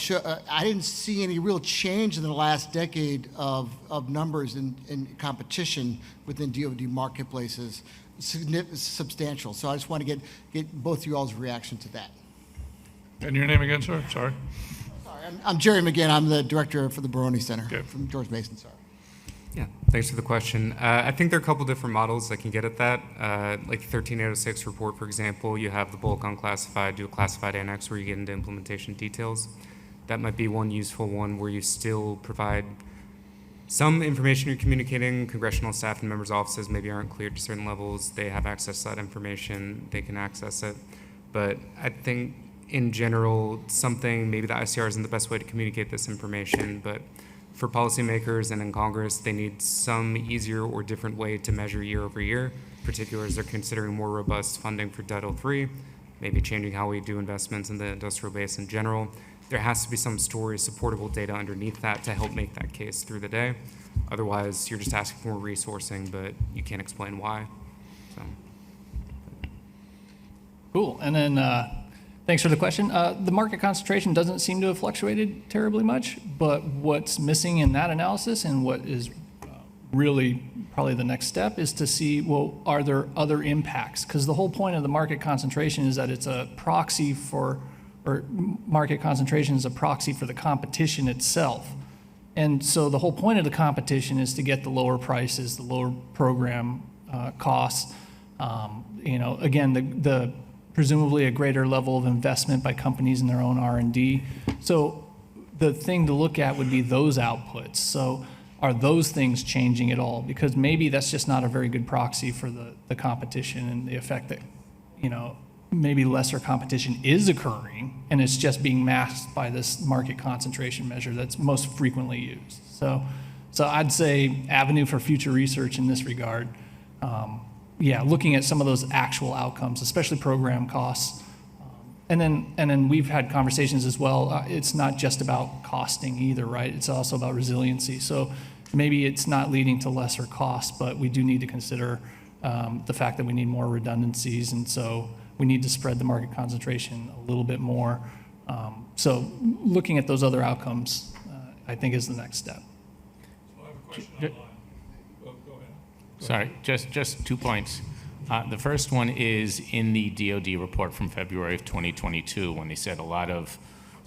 I didn't see any real change in the last decade of numbers in competition within DoD marketplaces, substantial. So I just want to get both of you all's reaction to that.
And your name again, sir? Sorry.
Sorry, I'm Jerry McGinn. I'm the director for the Baroni Center
Okay.
from George Mason. Sorry.
Yeah, thanks for the question. I think there are a couple different models that can get at that. Like the 13806 report, for example, you have the bulk unclassified, do a classified annex where you get into implementation details. That might be one useful one where you still provide some information you're communicating. Congressional staff and members' offices maybe aren't cleared to certain levels. They have access to that information. They can access it. But I think in general, maybe the ICR isn't the best way to communicate this information, but for policymakers and in Congress, they need some easier or different way to measure year over year, particularly as they're considering more robust funding for Title III, maybe changing how we do investments in the industrial base in general. There has to be some story, supportable data underneath that to help make that case through the day. Otherwise, you're just asking for more resourcing, but you can't explain why. So.
Cool. And then thanks for the question. The market concentration doesn't seem to have fluctuated terribly much, but what's missing in that analysis and what is really probably the next step is to see, well, are there other impacts? Because the whole point of the market concentration is that it's a proxy for, or market concentration is a proxy for the competition itself. And so the whole point of the competition is to get the lower prices, the lower program costs. Again, the presumably a greater level of investment by companies in their own R&D. So the thing to look at would be those outputs. So are those things changing at all? Because maybe that's just not a very good proxy for the competition and the effect that, maybe lesser competition is occurring and it's just being masked by this market concentration measure that's most frequently used. So So I'd say avenue for future research in this regard. Yeah, looking at some of those actual outcomes, especially program costs. And then we've had conversations as well. It's not just about costing either, right? It's also about resiliency. So maybe it's not leading to lesser costs, but we do need to consider the fact that we need more redundancies, and so we need to spread the market concentration a little bit more. So looking at those other outcomes, I think is the next step.
I have a question online. Go ahead.
Sorry, just 2 points. The first one is in the DoD report from February of 2022, when they said a lot of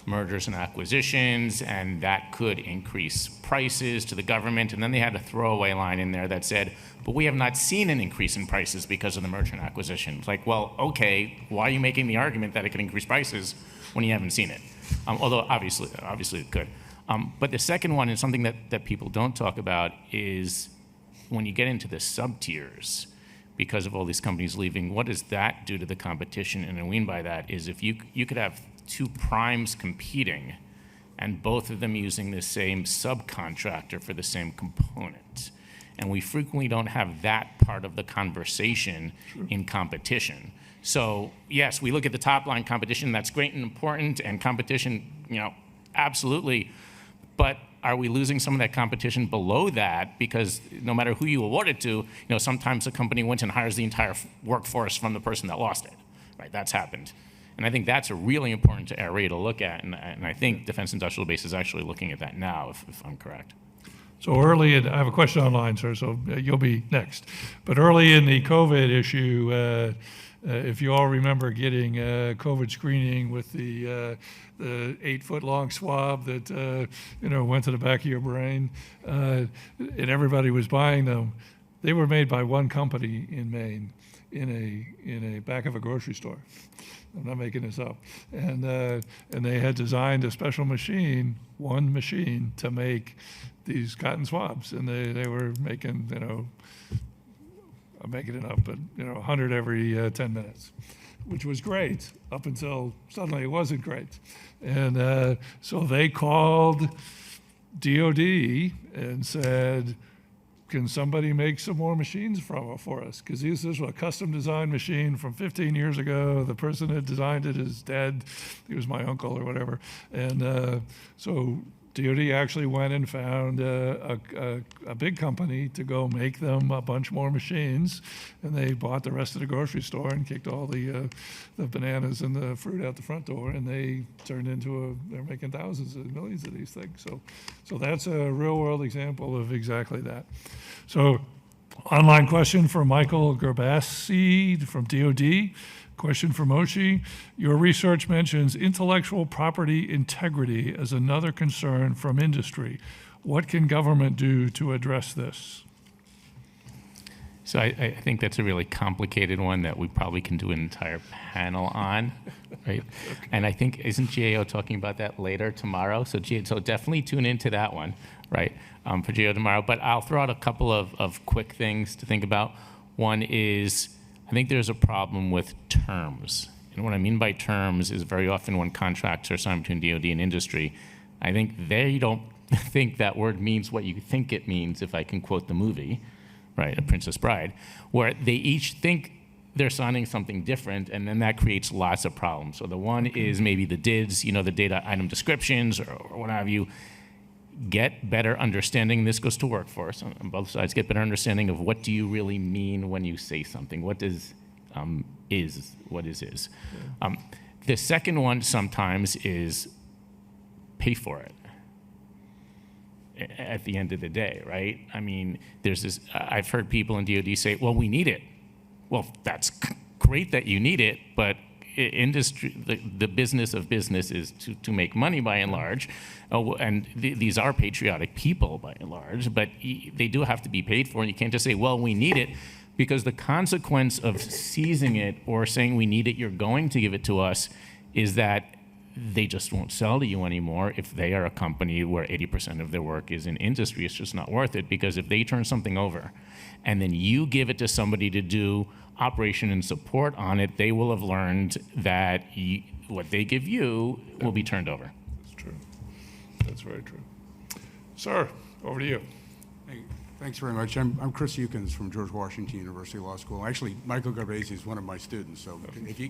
mergers and acquisitions, and that could increase prices to the government. And then they had a throwaway line in there that said, but we have not seen an increase in prices because of the merger and acquisition. It's like, well, okay, why are you making the argument that it could increase prices when you haven't seen it? Although obviously it could. But the second one is something that people don't talk about is when you get into the sub-tiers, because of all these companies leaving, what does that do to the competition? And I mean by that is if you could have two primes competing and both of them using the same subcontractor for the same component. And we frequently don't have that part of the conversation in competition. So yes, we look at the top line competition, that's great and important, and competition, absolutely. But are we losing some of that competition below that? Because no matter who you award it to, sometimes a company went and hires the entire workforce from the person that lost it, right? That's happened. And I think that's a really important area to look at, and I think Defense Industrial Base is actually looking at that now, if I'm correct.
So I have a question online, sir, so you'll be next. But early in the COVID issue, if you all remember getting COVID screening with the 8-foot-long swab that went to the back of your brain, and everybody was buying them, they were made by one company in Maine in a back of a grocery store. I'm not making this up. And they had designed a special machine, one machine, to make these cotton swabs. And they were making, I'm making it up, but 100 every 10 minutes, which was great up until suddenly it wasn't great. And so they called DOD and said, can somebody make some more machines for us? Because this was a custom designed machine from 15 years ago. The person that designed it is dead. He was my uncle or whatever. And so DOD actually went and found a big company to go make them a bunch more machines. And they bought the rest of the grocery store and kicked all the bananas and the fruit out the front door. And they turned into they're making thousands of millions of these things. So that's a real world example of exactly that. So online question from Michael Gerbassi from DOD. Question for Moshe. Your research mentions intellectual property integrity as another concern from industry. What can government do to address this?
So I think that's a really complicated one that we probably can do an entire panel on, right? And I think, isn't GAO talking about that later tomorrow? So definitely tune into that one, right, for GAO tomorrow. But I'll throw out a couple of quick things to think about. One is, I think there's a problem with terms. And what I mean by terms is very often when contracts are signed between DoD and industry, I think they don't think that word means what you think it means, if I can quote the movie, right, A Princess Bride, where they each think they're signing something different, and then that creates lots of problems. So the one is maybe the DIDs, the data item descriptions or what have you. Get better understanding, this goes to workforce on both sides, get better understanding of what do you really mean when you say something. What does what is. The second one sometimes is pay for it at the end of the day, right? I mean, there's this, I've heard people in DoD say, well, we need it. Well, that's great that you need it, but industry, the business of business is to make money by and large, and these are patriotic people by and large, but they do have to be paid for, and you can't just say, well, we need it, because the consequence of seizing it or saying we need it, you're going to give it to us, is that they just won't sell to you anymore. If they are a company where 80% of their work is in industry, it's just not worth it, because if they turn something over and then you give it to somebody to do operation and support on it, they will have learned that what they give you will be turned over.
That's true. That's very true. Sir, over to you.
Hey, thanks very much. I'm Chris Eukins from George Washington University Law School. Actually, Michael Garbesi is one of my students, so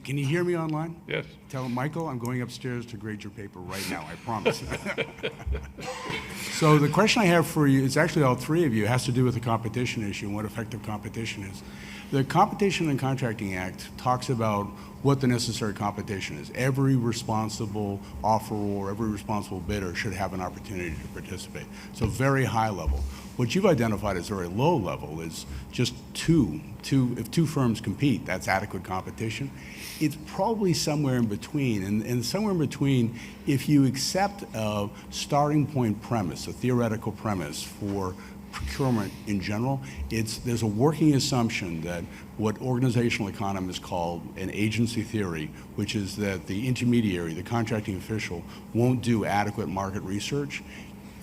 can you hear me online?
Yes.
Tell him, Michael, I'm going upstairs to grade your paper right now, I promise. So the question I have for you, it's actually all three of you, it has to do with the competition issue and what effective competition is. The Competition and Contracting Act talks about what the necessary competition is. Every responsible offeror, every responsible bidder should have an opportunity to participate. So very high level. What you've identified as very low level is just if two firms compete, that's adequate competition. It's probably somewhere in between, and somewhere in between, if you accept a starting point premise, a theoretical premise for procurement in general, there's a working assumption that what organizational economists call an agency theory, which is that the intermediary, the contracting official, won't do adequate market research.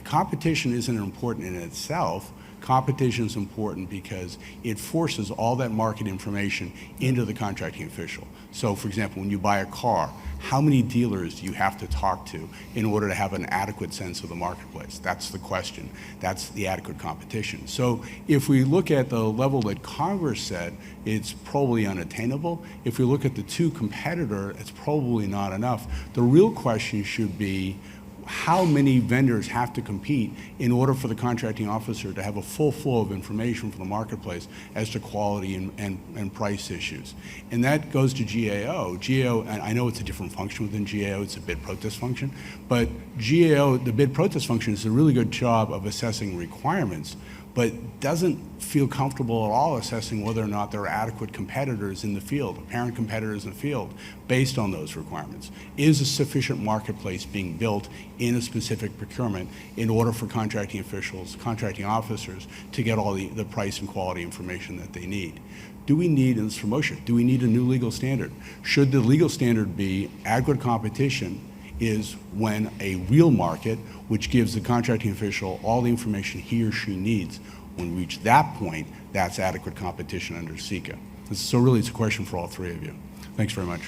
Competition isn't important in itself. Competition is important because it forces all that market information into the contracting official. So, for example, when you buy a car, how many dealers do you have to talk to in order to have an adequate sense of the marketplace? That's the question. That's the adequate competition. So if we look at the level that Congress said, it's probably unattainable. If we look at the two competitor, it's probably not enough. The real question should be, how many vendors have to compete in order for the contracting officer to have a full flow of information from the marketplace as to quality and price issues. And that goes to GAO. GAO, and I know it's a different function within GAO, it's a bid protest function, but GAO, the bid protest function, is a really good job of assessing requirements, but doesn't feel comfortable at all assessing whether or not there are adequate competitors in the field, apparent competitors in the field, based on those requirements. Is a sufficient marketplace being built in a specific procurement in order for contracting officials, contracting officers, to get all the price and quality information that they need? Do we need, and this is for Moshe, do we need a new legal standard? Should the legal standard be adequate competition is when a real market, which gives the contracting official all the information he or she needs, when we reach that point, that's adequate competition under SECA. So really, it's a question for all three of you. Thanks very much.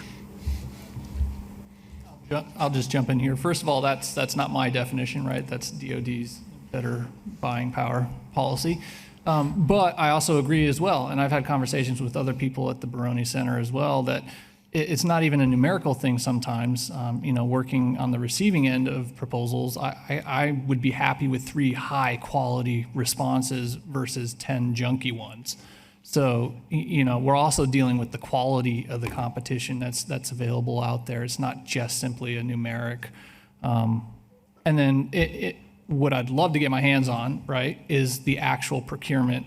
I'll just jump in here. First of all, that's not my definition, right? That's DoD's better buying power policy. But I also agree as well, and I've had conversations with other people at the Baroni Center as well, that it's not even a numerical thing sometimes. Working on the receiving end of proposals, I would be happy with 3 high quality responses versus 10 junky ones. So, we're also dealing with the quality of the competition that's available out there. It's not just simply a numeric. And then what I'd love to get my hands on, right, is the actual procurement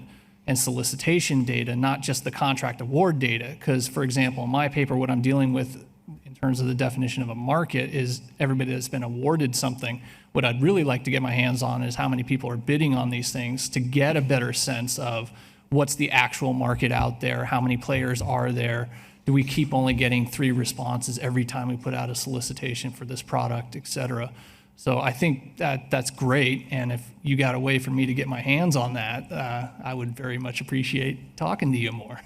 and solicitation data, not just the contract award data. Because, for example, in my paper, what I'm dealing with in terms of the definition of a market is everybody that's been awarded something. What I'd really like to get my hands on is how many people are bidding on these things to get a better sense of what's the actual market out there, how many players are there, do we keep only getting 3 responses every time we put out a solicitation for this product, et cetera. So I think that's great, and if you got a way for me to get my hands on that, I would very much appreciate talking to you more.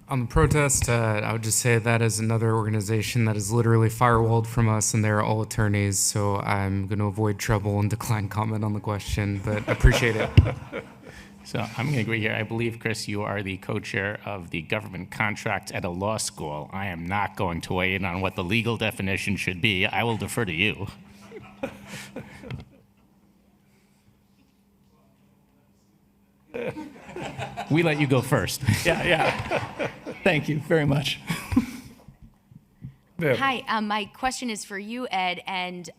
On the protest, I would just say that is another organization that is literally firewalled from us, and they're all attorneys, so I'm going to avoid trouble and decline comment on the question, but appreciate it.
So I'm going to agree here. I believe, Chris, you are the co-chair of the government contract at a law school. I am not going to weigh in on what the legal definition should be. I will defer to you. We let you go first.
Yeah. Thank you very much.
Hi, my question is for you, Ed, and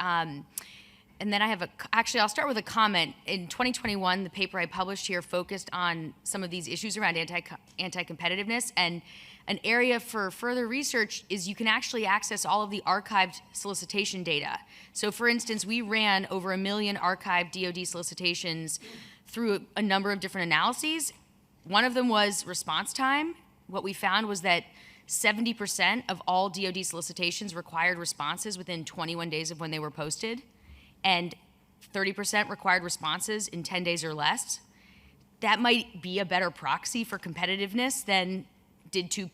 then I have I'll start with a comment. In 2021, the paper I published here focused on some of these issues around anti-competitiveness, and an area for further research is you can actually access all of the archived solicitation data. So for instance, we ran over 1 million archived DoD solicitations through a number of different analyses. One of them was response time. What we found was that 70% of all DoD solicitations required responses within 21 days of when they were posted, and 30% required responses in 10 days or less. That might be a better proxy for competitiveness than did you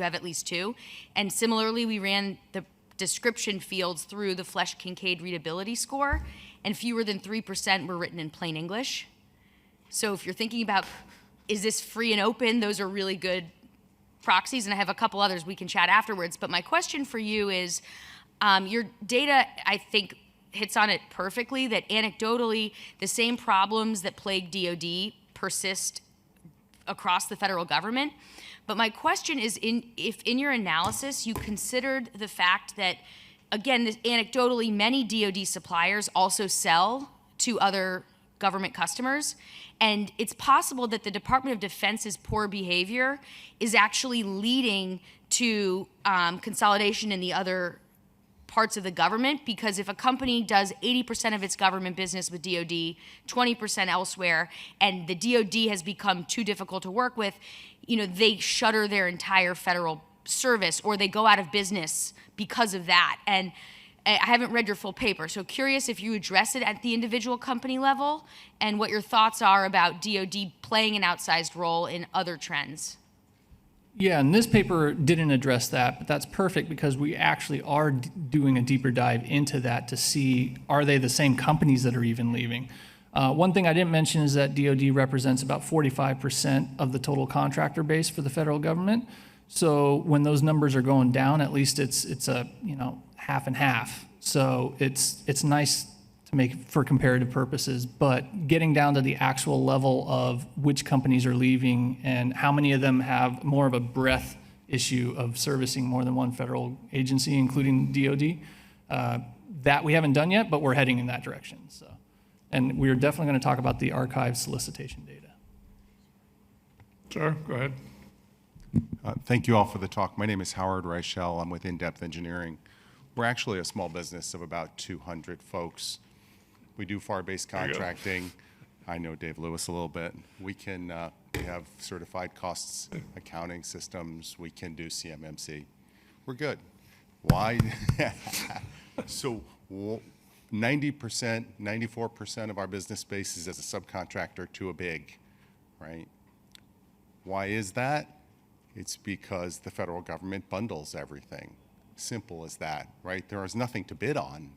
have at least 2? And similarly, we ran the description fields through the Flesch-Kincaid readability score, and fewer than 3% were written in plain English. So if you're thinking about, is this free and open, those are really good proxies, and I have a couple others we can chat afterwards. But my question for you is, your data, I think, hits on it perfectly, that anecdotally, the same problems that plague DoD persist across the federal government. But my question is, if in your analysis you considered the fact that, again, anecdotally, many DoD suppliers also sell to other government customers, and it's possible that the Department of Defense's poor behavior is actually leading to consolidation in the other parts of the government, because if a company does 80% of its government business with DoD, 20% elsewhere, and the DoD has become too difficult to work with, they shutter their entire federal service, or they go out of business because of that. And I haven't read your full paper, so curious if you address it at the individual company level and what your thoughts are about DoD playing an outsized role in other trends.
Yeah, and this paper didn't address that, but that's perfect because we actually are doing a deeper dive into that to see, are they the same companies that are even leaving? One thing I didn't mention is that DoD represents about 45% of the total contractor base for the federal government. So when those numbers are going down, at least it's a half and half. So it's nice to make for comparative purposes, but getting down to the actual level of which companies are leaving and how many of them have more of a breadth issue of servicing more than one federal agency, including DoD, that we haven't done yet, but we're heading in that direction. So, and we're definitely going to talk about the archive solicitation data.
Sure, go ahead.
Thank you all for the talk. My name is Howard Reichel. I'm with In-Depth Engineering. We're actually a small business of about 200 folks. We do FAR-based contracting. I know Dave Lewis a little bit. We have certified costs accounting systems. We can do CMMC. We're good. Why? So 90%, 94% of our business space is as a subcontractor to a big, right? Why is that? It's because the federal government bundles everything. Simple as that, right? There is nothing to bid on.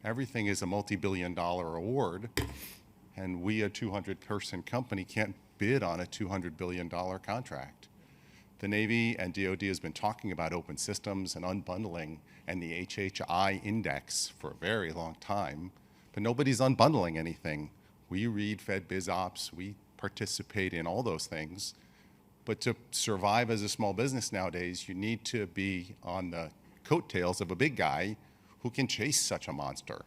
Everything is a multi-billion-dollar award, and we, a 200-person company, can't bid on a $200 billion contract. The Navy and DoD has been talking about open systems and unbundling and the HHI index for a very long time, but nobody's unbundling anything. We read Fed Biz Ops, we participate in all those things, but to survive as a small business nowadays, you need to be on the coattails of a big guy who can chase such a monster.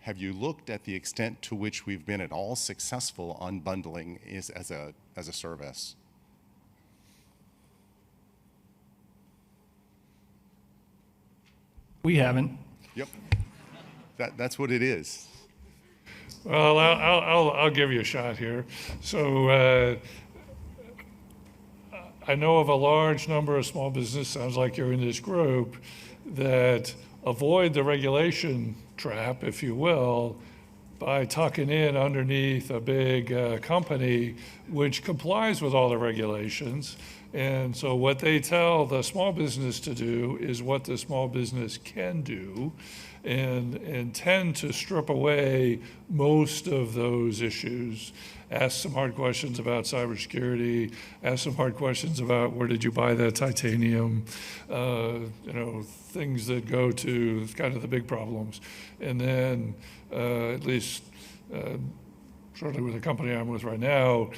Have you looked at the extent to which we've been at all successful unbundling as a service?
We haven't.
Yep. That's what it is.
Well, I'll give you a shot here. So I know of a large number of small business, sounds like you're in this group, that avoid the regulation trap, if you will, by tucking in underneath a big company which complies with all the regulations. And so what they tell the small business to do is what the small business can do, and tend to strip away most of those issues. Ask some hard questions about cybersecurity, ask some hard questions about where did you buy that titanium, things that go to kind of the big problems. And then at least certainly with the company I'm with right now,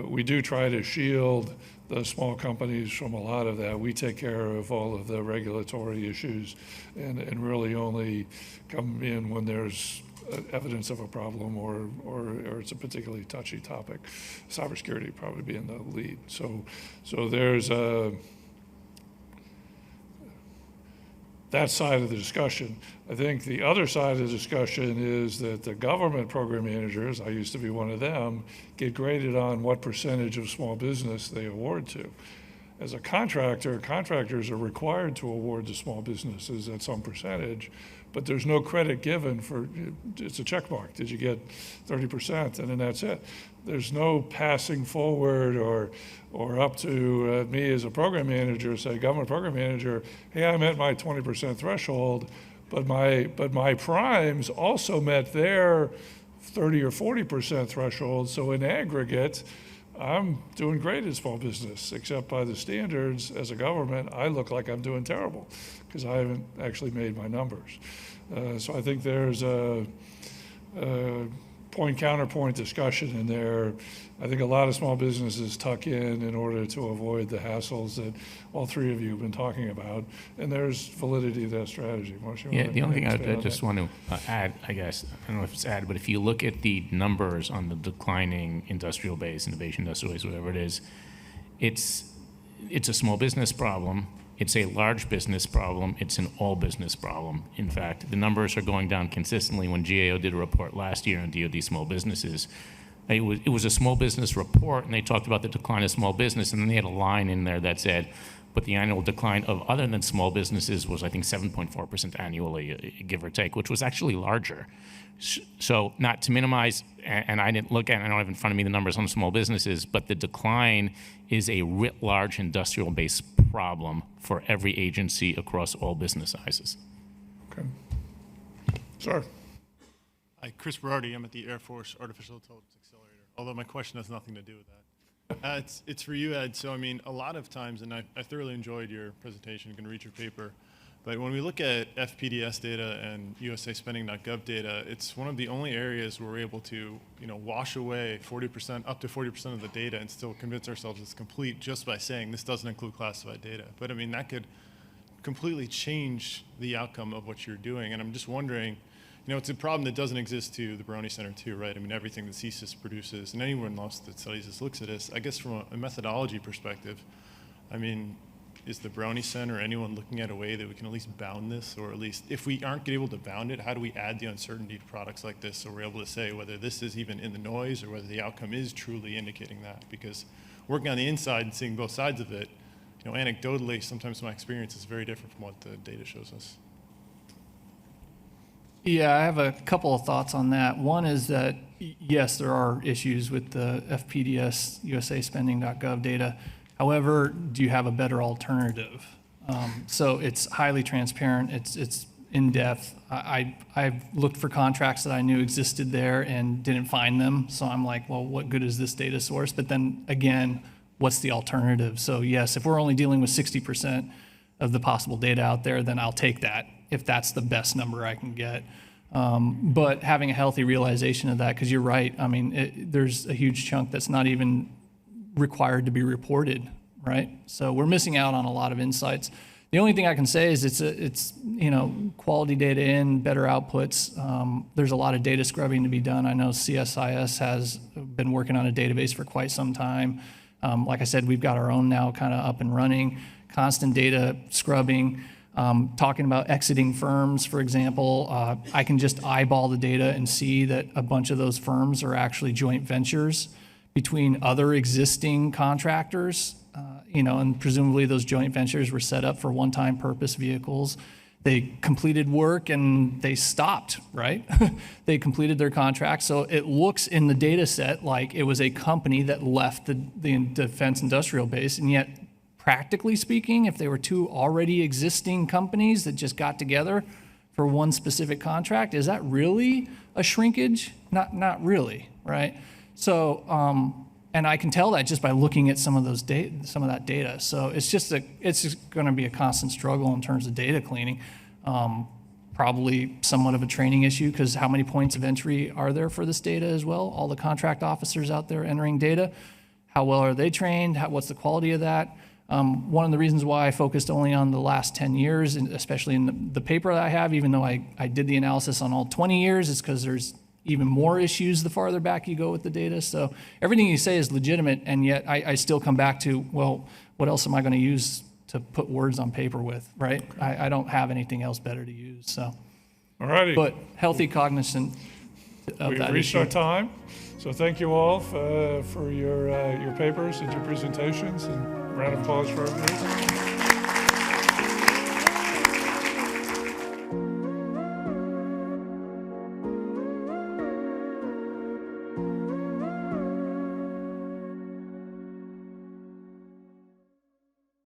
we do try to shield the small companies from a lot of that. We take care of all of the regulatory issues and really only come in when there's evidence of a problem or it's a particularly touchy topic. Cybersecurity probably being the lead. So there's that side of the discussion. I think the other side of the discussion is that the government program managers, I used to be one of them, get graded on what percentage of small business they award to. As a contractor, contractors are required to award to small businesses at some percentage, but there's no credit given for, it's a check mark. Did you get 30%? And then that's it. There's no passing forward or up to me as a program manager, say government program manager, hey, I met my 20% threshold. but my primes also met their 30 or 40% threshold. So in aggregate, I'm doing great in small business, except by the standards as a government, I look like I'm doing terrible because I haven't actually made my numbers. So I think there's a point-counterpoint discussion in there. I think a lot of small businesses tuck in order to avoid the hassles that all three of you have been talking about, and there's validity to that strategy. Moshe, you
Yeah,
wanna
the only thing
expand
I
on
just
that?
want to add, I guess, I don't know if it's add, but if you look at the numbers on the declining industrial base, innovation industrial base, whatever it is, it's a small business problem. It's a large business problem. It's an all business problem. In fact, the numbers are going down consistently. When GAO did a report last year on DoD small businesses, it was a small business report, and they talked about the decline of small business, and then they had a line in there that said, but the annual decline of other than small businesses was, I think, 7.4% annually, give or take, which was actually larger. So not to minimize, and I didn't look at, I don't have in front of me the numbers on small businesses, but the decline is a writ large industrial-based problem for every agency across all business sizes.
Okay. Sir.
Hi, Chris Berardi. I'm at the Air Force Artificial Intelligence Accelerator, although my question has nothing to do with that. It's for you, Ed. So, I mean, a lot of times, and I thoroughly enjoyed your presentation, going to read your paper, but when we look at FPDS data and USAspending.gov data, it's one of the only areas where we're able to, wash away 40%, up to 40% of the data and still convince ourselves it's complete just by saying this doesn't include classified data. But I mean, that could completely change the outcome of what you're doing. And I'm just wondering, it's a problem that doesn't exist to the Baroni Center too, right? I mean, everything that CSIS produces and anyone else that studies this looks at this, I guess from a methodology perspective, I mean, is the Baroni Center or anyone looking at a way that we can at least bound this, or at least if we aren't able to bound it, how do we add the uncertainty to products like this so we're able to say whether this is even in the noise or whether the outcome is truly indicating that? Because working on the inside and seeing both sides of it, anecdotally, sometimes my experience is very different from what the data shows us.
Yeah, I have a couple of thoughts on that. One is that, yes, there are issues with the FPDS USAspending.gov data. However, do you have a better alternative? So it's highly transparent. It's in depth. I've looked for contracts that I knew existed there and didn't find them. So I'm like, well, what good is this data source? But then again, what's the alternative? So yes, if we're only dealing with 60% of the possible data out there, then I'll take that if that's the best number I can get. But having a healthy realization of that, because you're right, I mean, there's a huge chunk that's not even required to be reported, right? So we're missing out on a lot of insights. The only thing I can say is it's quality data in, better outputs. There's a lot of data scrubbing to be done. I know CSIS has been working on a database for quite some time. Like I said, we've got our own now kind of up and running, constant data scrubbing. Talking about exiting firms, for example, I can just eyeball the data and see that a bunch of those firms are actually joint ventures between other existing contractors, and presumably those joint ventures were set up for one-time purpose vehicles. They completed work and they stopped, right? They completed their contract. So it looks in the data set like it was a company that left the defense industrial base, and yet practically speaking, if they were two already existing companies that just got together for one specific contract, is that really a shrinkage? Not really, right? So, and I can tell that just by looking at some of that data. So it's just going to be a constant struggle in terms of data cleaning. Probably somewhat of a training issue, because how many points of entry are there for this data as well? All the contract officers out there entering data, how well are they trained? What's the quality of that? One of the reasons why I focused only on the last 10 years, and especially in the paper that I have, even though I did the analysis on all 20 years, is because there's even more issues the farther back you go with the data. So everything you say is legitimate, and yet I still come back to, well, what else am I going to use to put words on paper with, right? I don't have anything else better to use. So,
All righty.
but healthy cognizant of
We've
that
reached
issue.
our time. So thank you all for your papers and your presentations, and round of applause for everybody.